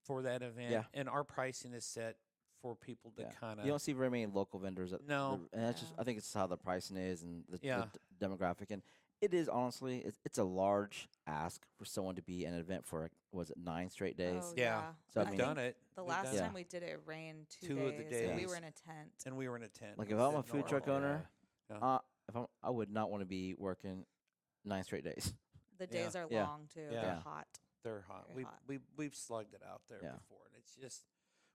for that event, Yeah. and our pricing is set for people to Yeah. kind You don't of see very many local vendors. No. And that's just Yeah. I think it's how the pricing is and the Yeah. demographic, and it is honestly it's a large ask for someone to be at an event for was it 9 straight days? Oh, Yeah. So I we've mean- done it. The We've last done Yeah. time we did it, it rained 2 2 of the days, and we days. were in a tent. it, and we were in a tent. Like We if I'm said a food no. truck owner, Yeah. I would not want to be working 9 straight days. The days are Yeah. long too. Yeah. They're hot. They're hot. Very hot. We've slugged it out there Yeah. before, and it's just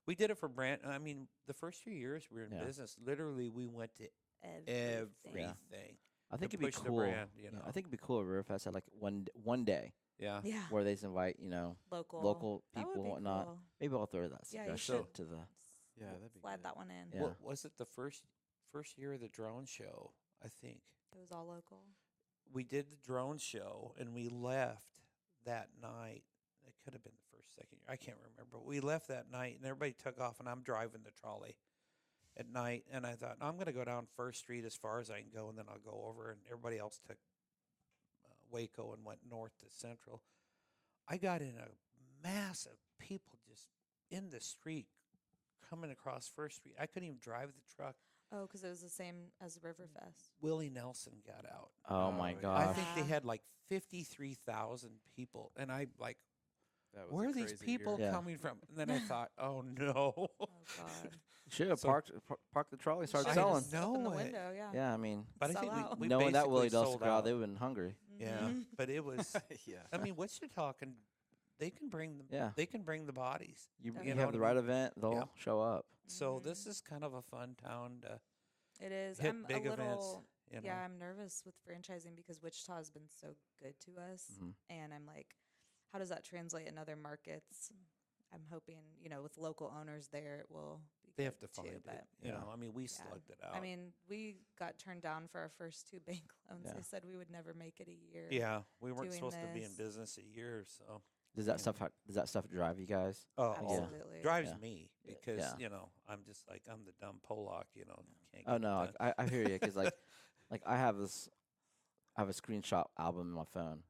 we did it for brand. I mean, the first few years we were in Yeah. business, literally we went to everything. I think To it'd be push the cool. brand, yeah, know. I think it'd be cool if Riverfest had like one day Yeah. Yeah. where they just invite Local. local That would people be and whatnot. cool. Maybe I'll throw that Yeah, you suggestion should. to the. Yeah, that'd be Slide good. that one in. Yeah. What was it? The first year of the drone show, I think. It was all local. We did the drone show and we left that night. It could have been the first, second year. I can't remember. We left that night and everybody took off and I'm driving the trolley at night. And I thought, I'm going to go down First Street as far as I can go and then I'll go over. And everybody else took Waco and went north to Central. I got in a mass of people just in the street coming across First Street. I couldn't even drive the truck. Oh, because it was the same as Riverfest. Willie Nelson got out. Oh Oh, my yeah. gosh! I think they Yeah. had like 53,000 people, and I like, That was a where are these crazy people year. Yeah. coming from? And then I thought, oh no, Oh God. Should have So- parked the trolley, started I selling. know Open the it. window. Yeah. Yeah, I mean, but I Sell think out. we knowing that Willie basically Dawson sold crowd, out. they would have been hungry. Yeah, Mhm. but it was. Yeah. I mean, what you're talking, they can bring the Yeah. they can bring the bodies. You Definitely. have what the I right mean? event, they'll Yeah. show up. So Mhm. this is kind of a fun town to It is. hit I'm big a events. little. You know? Yeah, I'm nervous with franchising because Wichita has been so good to us, Mhm. and I'm like, how does that translate in other markets? I'm hoping, with local owners there, it will be They good have to too, find it. but You know, I mean, we yeah. slugged it out. I mean, we got turned down for our first 2 bank loans. Yeah. They said we would never make it a year. yeah, we weren't doing supposed to be in this. business a year, so Does that Yeah. stuff drive you guys? oh, Absolutely. drives Yeah. me Yeah. because Yeah. I'm just like I'm the dumb Pollock, Can't Oh get no, it done. I hear you because like I have a screenshot album in my phone,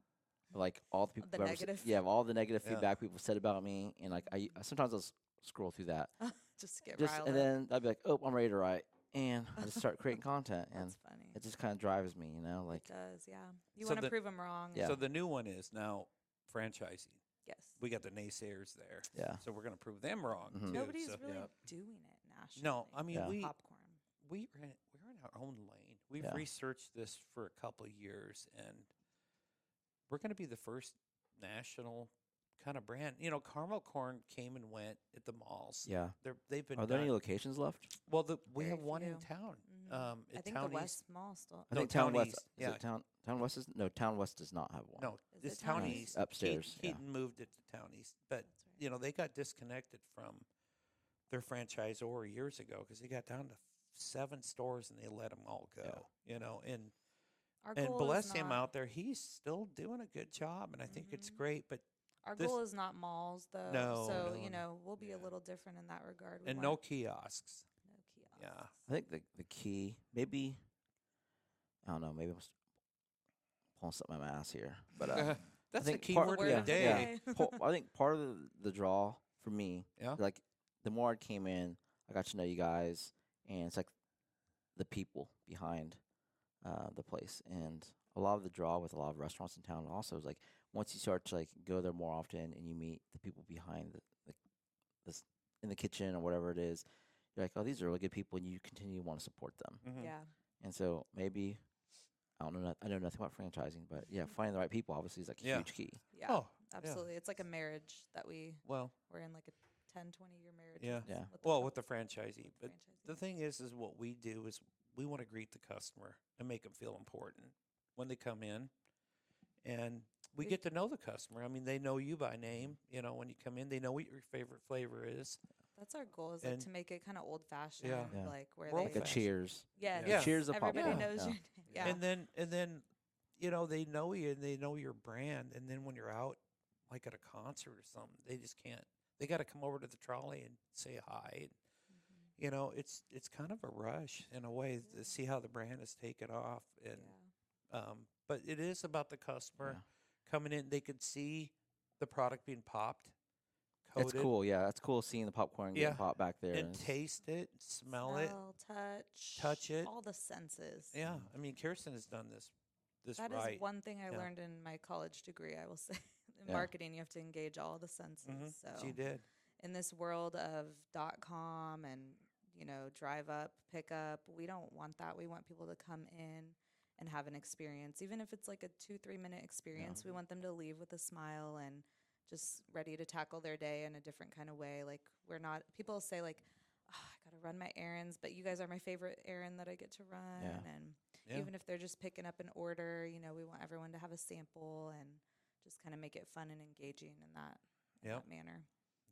of, like all the people The who ever negative? of all the negative Yeah. feedback people said about me, and like I sometimes I'll scroll through that, Just to get just riled and up. then I'd be like, oh, I'm ready to write, and I just start creating content, and That's funny. it just kind of drives me, like It does, yeah. You So want to the- prove them wrong. Yeah. So the new one is now franchising. Yes. We got the naysayers there, yeah, so we're going to prove them wrong Mhm. too. Nobody's so- really Yeah. doing it nationally. No, I mean Yeah. popcorn. we're in our own lane. We've Yeah. researched this for a couple of years, and we're going to be the first national kind of brand. Caramel corn came and went at the malls. yeah. They've been Are there any done- locations left? well, we Very have one in few. town. Mhm. I At think Town the East. West Mall still. I No, think Town Town West. East, Is yeah. it Town West is no Town West does not have one. No, Is it's it Town Town East. East? Upstairs, yeah. Keaton moved it to Town East, but That's right. they got disconnected from their franchisor years ago because they got down to 7 stores and they let them all go. And Our and goal bless is him not, out there, he's still doing a good job, and I think it's Mhm. great. But Our this- goal is not malls, though. No, So no, we'll be a yeah. little different in that regard. We and no want kiosks. no kiosks. Yeah. I think the key, maybe, I don't know, maybe I'm pulling something out my ass here, but That's I the think key part- word Word of yeah, the day. I think part of the draw for me, Yeah. like the more I came in, I got to know you guys, and it's like the people behind the place, and a lot of the draw with a lot of restaurants in town also is like once you start to like go there more often and you meet the people behind in the kitchen or whatever it is, you're like, oh, these are really good people, and you continue to want to support them. Mhm. Yeah. And so maybe I don't know. I know nothing about franchising, but yeah, finding the right people obviously is like a Yeah. huge key. Yeah. Oh, Absolutely. It's like a marriage that we're in like a 10, 20-year marriage. Yeah. with- Yeah. with the well, shop- with the franchisee. But franchisee. the thing is what we do is we want to greet the customer and make them feel important when they come in. And we We- get to know the customer. I mean, they know you by name. You know, when you come in, they know what your favorite flavor is. That's our goal, is like And- to make it kind of old fashioned, Yeah. like where We're they Like a old-fashioned. cheers. yes, Yeah. Cheers of everybody popcorn. knows Yeah. your name. Yeah. And then you know, they know you and they know your brand. And then when you're out, like at a concert or something, they just can't. They got to come over to the trolley and say hi. And, Mhm. you know, it's kind of a rush in a way to see how the brand is taken off. And Yeah. but it is about the customer Yeah. coming in. They could see the product being popped, It's coated, cool. Yeah, that's cool seeing the popcorn Yeah. getting popped back there. and it's- taste it, smell it. touch it. all the senses. Yeah, I mean, Kirsten has done this That right. is one thing I Yeah. learned in my college degree, I will say. In Yeah. marketing, you have to engage all the senses. Mhm. So She did. in this world of .com and, drive up, pick up, we don't want that. We want people to come in and have an experience. Even if it's like a 2-3 minute experience, we want them to leave with a smile and just ready to tackle their day in a different kind of way. Like, we're not, people say like, oh, I got to run my errands, but you guys are my favorite errand that I get to run. Yeah. And Yeah. even if they're just picking up an order, we want everyone to have a sample and just kind of make it fun and engaging in that, Yep. manner.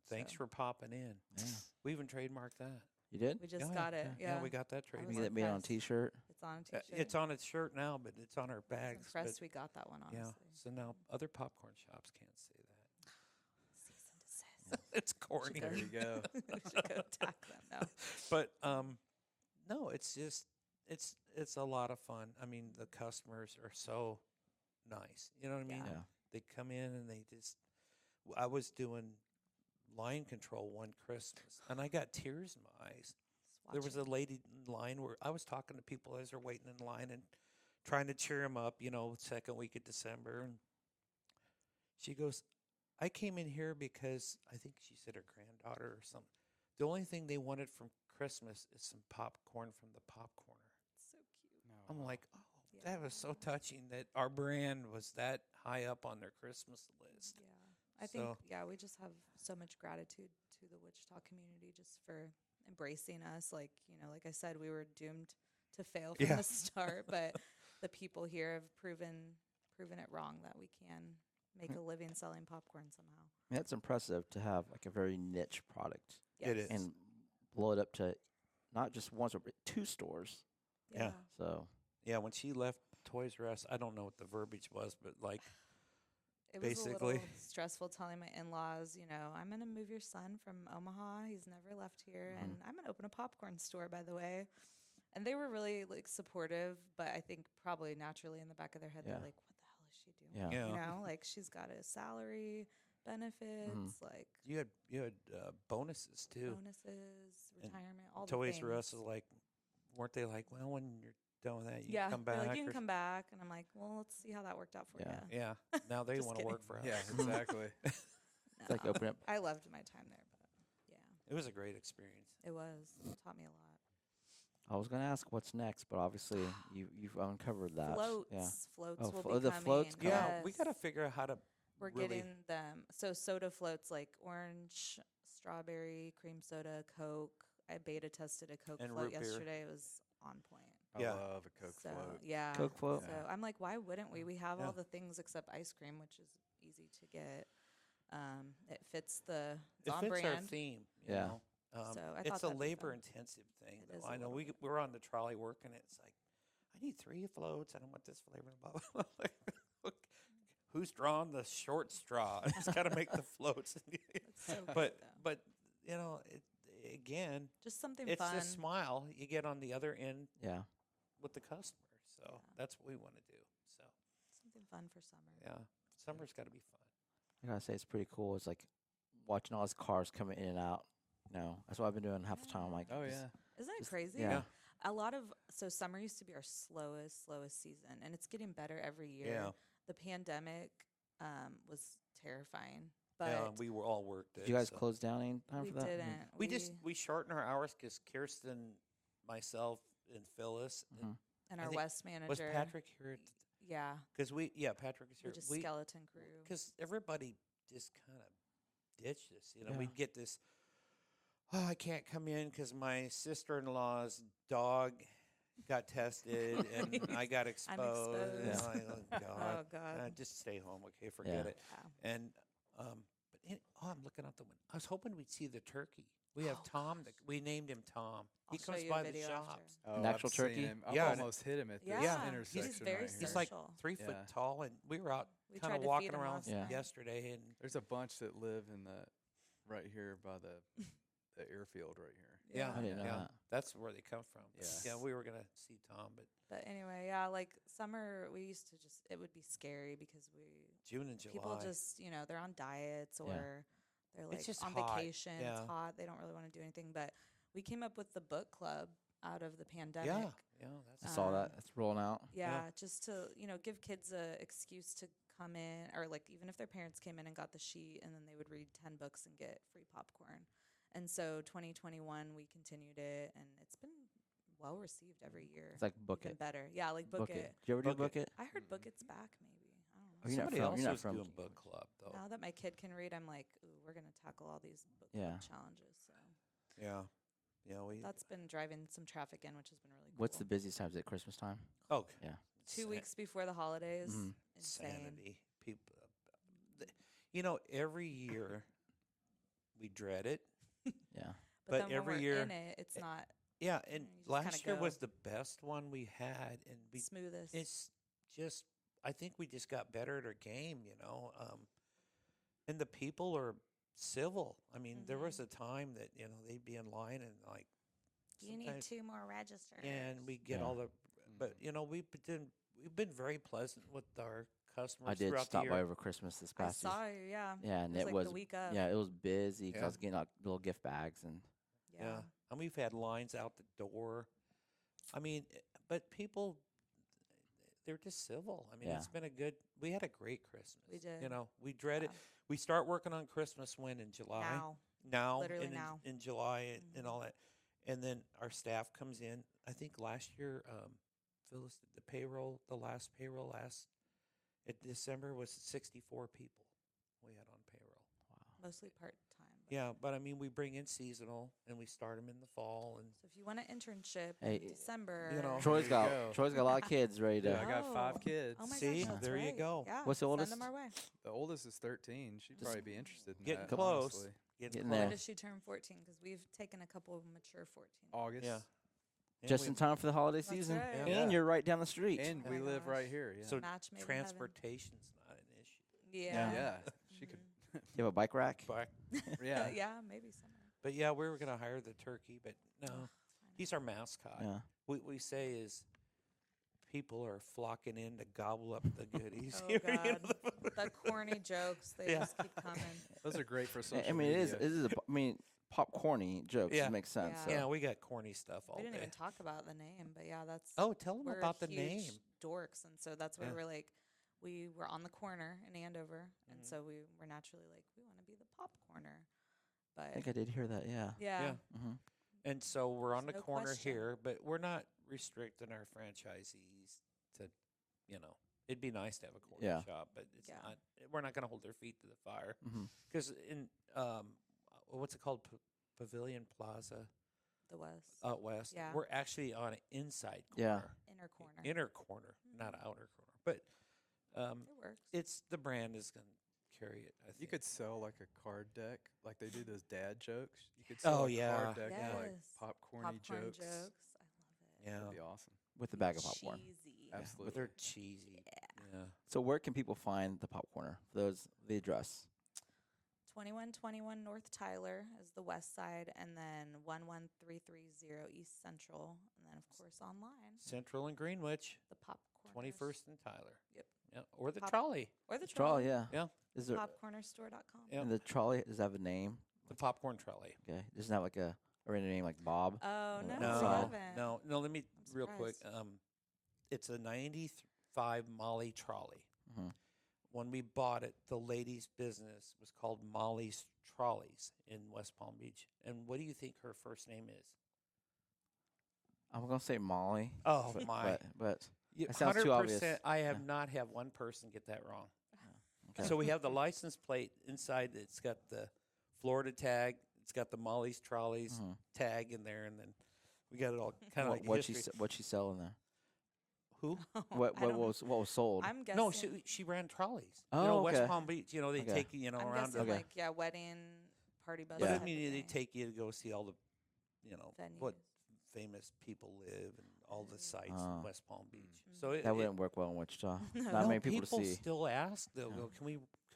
Thanks So for popping in. Yeah. We even trademarked that. You did? we just Yeah, got it. Yeah. we got that I You was get trademark. that made on a impressed. T-shirt. It's on a t-shirt. It's on its shirt now, but it's on our I was bags. impressed But we got that one, honestly. yeah, so now other popcorn shops can't say that. Cease and desist. It's corny. There you go. We should go attack them now. But no, it's just it's a lot of fun. I mean, the customers are so nice. You know what I mean? Yeah. Yeah. They come in and they just. I was doing line control one Christmas, and I got tears in my eyes. Just There watch was it. a lady in line where I was talking to people as they're waiting in line and trying to cheer them up. Second week of December, and she goes, "I came in here because I think she said her granddaughter or something. The only thing they wanted from Christmas is some popcorn from the popcorner." So cute. No. I'm like, oh, Yeah. that was so touching that our brand was that high up on their Christmas list. Yeah. I think, So- we just have so much gratitude to the Wichita community just for embracing us. Like, like I said, we were doomed to fail from Yeah. the start, but the people here have proven it wrong that we can make a living selling popcorn somehow. I mean, that's impressive to have like a very niche product It is. and blow it up to not just one store, but 2 stores. Yeah. So Yeah, when she left Toys R Us, I don't know what the verbiage was, but like, It was a Basically. little stressful telling my in-laws, I'm going to move your son from Omaha. He's never left here. Mhm. And I'm going to open a popcorn store, by the way. And they were really supportive, but I think probably naturally in the back of their head, Yeah. they're like, what the hell is she doing? Yeah. Yeah. Like she's got a salary, benefits, like you had bonuses too. bonuses, And retirement, all the Toys things. R Us is like, weren't they like, well, when you're done with that, you yeah, can come they're back? like, you or can come back. And I'm like, well, let's see how that worked out for Yeah. you. Yeah, now they Just want to kidding. work for us. Yeah, exactly. it's like open up. I loved my time there, but yeah, It was a great experience. it was. It taught me a lot. I was going to ask what's next, but obviously you've uncovered that. Floats. Yeah. Floats Oh, will be the coming. floats coming. Yeah, we got to Yes. figure out how to. We're really- getting them. So soda floats like orange, strawberry, cream soda, Coke. I beta tested a Coke And float root beer. yesterday. It was on point. I Yeah. love a Coke so float. yeah. Coke float. So I'm like, why wouldn't we? We have Yeah. all the things except ice cream, which is easy to get. It fits the it's It on fits our brand. theme. Yeah. Know? So I it's thought a that'd be labor fun. intensive thing. It Though. is a I know little bit. we're on the trolley working it. It's like, I need 3 floats. I don't want this flavor. Blah, blah, blah. Like, look, who's drawn the short straw? It's got to make the floats. It's so good, but though. again, Just something it's fun. the smile you get on the other end Yeah. with the customer. So Yeah. that's what we want to do. So Something fun for summer. yeah, summer's got to be fun. I gotta say it's pretty cool. It's like watching all these cars coming in and out. That's what I've been doing half the time. I'm like, Oh just- yeah. Isn't it just- crazy? yeah. A lot of summer used to be our slowest season, and it's getting better every year. Yeah. The pandemic was terrifying, But we were all worked it. Did you guys so. close down any time we for that? didn't. We shortened our hours because Kirsten, myself, and Phyllis Mhm. And I our think- West manager. was Patrick here. Yeah. Because Patrick was We're here. just skeleton crew. Because everybody just kind of ditched us. You know, Yeah. we'd get this. Oh, I can't come in because my sister-in-law's dog got tested and I got exposed. And exposed. I'm like, oh God, Oh, God. just stay home, okay? Forget Yeah. it. Yeah. And I'm looking out the window. I was hoping we'd see the turkey. We have Tom. We named him Tom. I'll He show comes you a by the video shops. after. Oh, An actual I've seen turkey? him. I've Yeah, and it- almost hit him at this Yeah. intersection. He's very right here. He's like social. 3 foot Yeah. tall, and we were out We kind tried of to walking feed him around last Yeah. night. yesterday, and There's a bunch that live in the right here by the airfield right here. yeah, I didn't know yeah, that. that's where they come from. Yeah. We were gonna see Tom, but But anyway, yeah, like summer, we used to just, it would be scary because June and July. people just, they're on diets or they're like just on hot, vacation. yeah. It's hot. They don't really want to do anything. But we came up with the book club out of the pandemic. yeah, I that's saw that. It's rolling out. Yeah, just to, give kids a excuse to come in, or like even if their parents came in and got the sheet and then they would read 10 books and get free popcorn. And so 2021 we continued it and it's been well received every year. It's like book Even it. better. Yeah, like book it. Did you ever do Book book it. it? I heard book it's back maybe. I don't know. Oh, you're not somebody from- else you're not was from doing King book George. club though. Now that my kid can read, I'm like, ooh, we're gonna tackle all these book Yeah. club challenges. So Yeah, we. that's been driving some traffic in, which has been really cool. What's the busiest times at Christmas time? Oh, Yeah. 2 weeks before the holidays? Mhm. Insane. Insanity. People, every year we dread it. Yeah. But, But then when every we're year- in it, it's not Yeah, and you just last kinda year go. was the best one we had, and smoothest. it's just I think we just got better at our game, and the people are civil. I mean, there was a time that they'd be in line and like you need sometimes- 2 more registers. and we get Yeah. all the, but we've been very pleasant with our customers. I did throughout stop the by year. over Christmas this I past year. saw you, yeah. Yeah, and it was it like was the week of. yeah, it was busy 'cause I Yeah. was getting out little gift bags and Yeah. And we've had lines out the door. I mean, but people, they're just civil. I mean, Yeah. it's been we had a great Christmas. We did. We dread it. Yeah. We start working on Christmas in July? Now. Literally and now. In July and Mhm. all that. And then our staff comes in. I think last year, Phyllis did the last payroll at December was 64 people we had on payroll. Mostly part time. Yeah, but I mean, we bring in seasonal and we start them in the fall and So if you want an internship Hey, in December, Troy's There you got go. Troy's got a lot of kids ready to. Yeah, I got Oh. 5 kids. Oh my See? gosh, that's There you right. go. Yeah, What's the send oldest? them our way. The oldest is 13. She'd Just probably be interested in getting that. close. honestly. Getting When there. does she turn 14? Because we've taken a couple of mature 14. August. Yeah. And Just we- in time for the holiday That's season. right. And Yeah. you're right down the street. And Oh we my live right gosh. here. Yeah. So Match made in heaven. transportation's not an issue. Yeah. yeah. She could. You have a bike rack? But, Yeah. Yeah, maybe somewhere. but yeah, we were going to hire the turkey, but no. I know. He's our mascot. Yeah. We say is people are flocking in to gobble up the goodies Oh, here. God. The corny jokes, they Yeah. just keep coming. Those are great for social I mean, media. it is. I mean, popcorny jokes Yeah. makes sense. Yeah. So. Yeah, we got corny stuff all We didn't day. even talk about the name, but yeah, that's. Oh, tell them we're about the huge name. dorks, and so that's why Yeah. we're like, we were on the corner in Andover, and Mhm. so we were naturally like, we want to be the pop corner. But I think I did hear that. Yeah. yeah, Yeah. hmm And so we're on the There's no corner question. here, but we're not restricting our franchisees to, it'd be nice to have a corner Yeah. shop, but it's Yeah. not. We're not going to hold their feet to the fire hmm because in what's it called, Pavilion Plaza the West out west. Yeah. We're actually on an inside Yeah. corner, inner corner. inner corner, not Mhm. outer corner. But It works. it's the brand is going to carry it. I think You could sell like a card deck, like they do those dad jokes. You could sell Oh, a yeah. card deck of like Yes. popcorny Popcorn jokes. jokes. I love it. Yeah. That'd be awesome. With the bag of popcorn. Cheesy. But Absolutely. they're cheesy. Yeah. So where can people find the popcorner? For those the address. 2121 North Tyler is the west side, and then 11330 East Central, and then of course online, Central and Greenwich, the popcorn. 21st and Tyler. Yep. Yeah. Or the Pop- trolley. Or the Trolley, trolley. yeah. Yeah. Is there Popcornerstore.com. Yeah. and the trolley does it have a name? The popcorn trolley. Okay. Doesn't have like a random name like Bob. Oh, no, No. we haven't. No. Let me I'm real quick. surprised. It's a '95 Molly trolley. hmm when we bought it, the ladies' business was called Molly's Trolleys in West Palm Beach. And what do you think her first name is? I'm gonna say Molly. Oh, but, my. But You- that sounds too obvious. I have Yeah. not had one person get that wrong. Okay. So we have the license plate inside. It's got the Florida tag. It's got the Molly's Trolleys Mhm. tag in there, and then we got it all kind of like What she history. what she selling there? Who? What I don't know. what was sold? I'm guessing. No, she ran trolleys. Oh, West okay. Palm Beach. They Okay. take you I'm around. guessing Okay. like wedding party bus. But Yeah. I type mean, of they thing. take you to go see all the, what Venues. famous people live and all the sites Oh. in West Palm Beach. So That wouldn't work well in Wichita. Not no, many people to see. still ask. They'll Yeah. go, can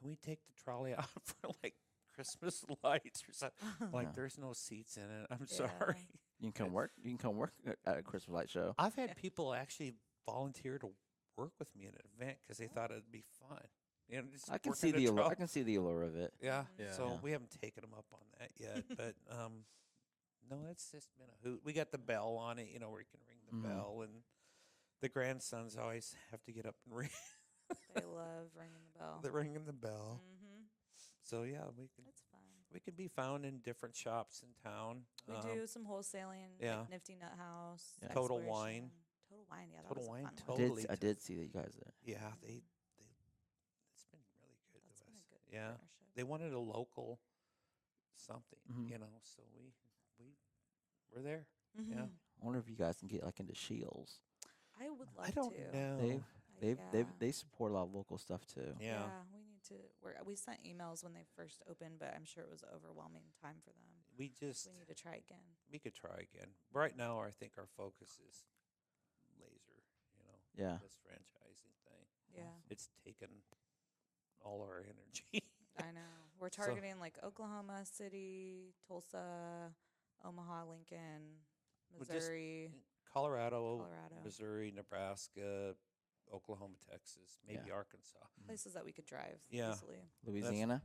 we take the trolley out for like Christmas lights or something? Like, Yeah. there's no seats in it. I'm Yeah. sorry. You can come work. You can come work at a Christmas light show. I've had people actually volunteer to work with me at an event because they thought it'd be fun. Just I can working see the allure. trolley. I can see the allure of it. Yeah. Yeah. So Yeah. we haven't taken them up on that yet, but no, it's just been a hoot. We got the bell on it, where you can ring the Mhm. bell, and the grandsons always have to get up and ring. They love ringing the bell. They're ringing the bell. Mm-hmm. So yeah, It's fun. we can be found in different shops in town. We do some wholesaling. yeah. Like Nifty Nut House. Yeah. Total Wine. Exploration. Total Wine. Yeah, that Total was a Wine, fun I one. did. Totally I did see that you guys there. Yeah, they it's been really good That's to been a us. good Yeah, partnership. they wanted a local something, Mhm. So we're there. Yeah. Mhm. I wonder if you guys can get like into Shields. I would love I don't to. know. They support a lot of local stuff too. Yeah. We need to. We sent emails when they first opened, but I'm sure it was an overwhelming time for them. We just We need to try again. we could try again. Right now, I think our focus is laser. Yeah. This franchising thing. Yeah, It's taken all our energy. I know. We're So- targeting like Oklahoma City, Tulsa, Omaha, Lincoln, Well, just Missouri, Colorado, Colorado. Missouri, Nebraska, Oklahoma, Texas, maybe Yeah. Arkansas. Places that we could drive Yeah. easily. Louisiana.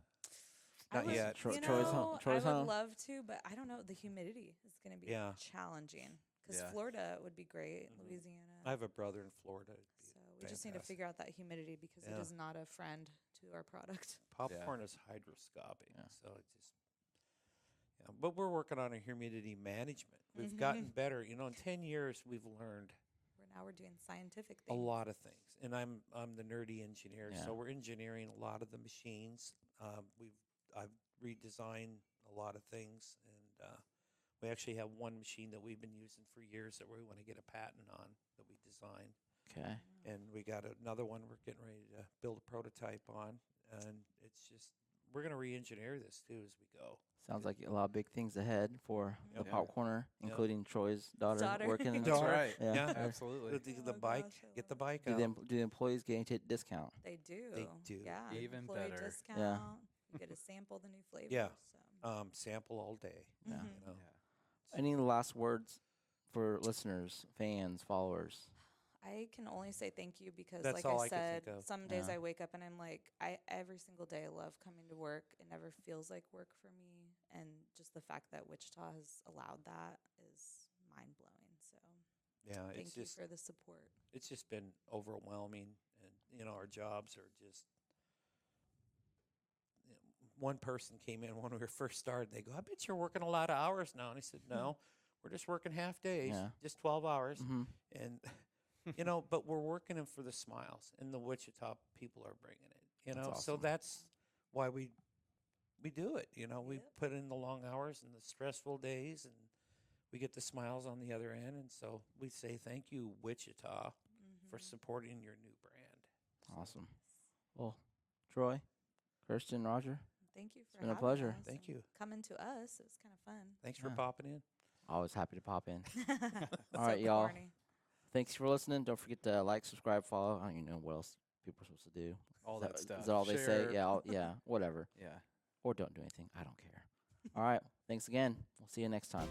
Not yet. Troy's I home. would love to, but I don't know. The humidity is going to be Yeah. challenging. Because Yeah. Florida would be great, Mhm. Louisiana. I have a brother in Florida. It'd be So we just need to fantastic. figure out that humidity because Yeah. it is not a friend to our product. Popcorn is hydroscopic, Yeah. so it just. Yeah, but we're working on a humidity management. We've Mhm. gotten better. In 10 years, we've learned We're doing scientific a things. lot of things, and I'm the nerdy engineer, Yeah. so we're engineering a lot of the machines. I've redesigned a lot of things, and we actually have one machine that we've been using for years that we want to get a patent on that we designed. Okay. And we got another one we're getting ready to build a prototype on, and it's just we're going to re-engineer this too as we go. Sounds like a lot of big things ahead for the Yeah. Pop Corner, Yep. including Troy's daughter working in That's Daughter. right. Yeah. Yeah. Absolutely. The Oh bike, gosh, I get the love bike Do out. the employees get a discount? They do. They do. Yeah. Even employee better. discount. You get to sample the new flavors. Yeah. So. Sample all day. Yeah. Mhm. You know. Any last words for listeners, fans, followers? I can only say thank you because, That's like all I I could said, think of. some days Yeah. I wake up and I'm like, every single day I love coming to work. It never feels like work for me, and just the fact that Wichita has allowed that is mind blowing. So Yeah, it's thank you just for the support. it's just been overwhelming, and our jobs are just. One person came in when we were first started. They go, "I bet you're working a lot of hours now." And I said, "No, we're just working half days, Yeah. just 12 hours." Mm-hmm. And but we're working them for the smiles, and the Wichita people are bringing it. So awesome. that's why we do it. We Yep. put in the long hours and the stressful days, and we get the smiles on the other end. And so we say thank you, Wichita, for Mhm. supporting your new brand. Awesome. Well, Troy, Kirsten, Roger, Thank you for been a having pleasure. us Thank and you. coming to us. It was kind of fun. Thanks for Yeah. popping in. always happy to pop in. So right, y'all. corny. Thanks for listening. Don't forget to like, subscribe, follow. I don't even know what else people are supposed to do. All Is that Is stuff. that all they say? Share. Yeah, yeah, whatever. Yeah. Or don't do anything. I don't care. All right. Thanks again. We'll see you next time.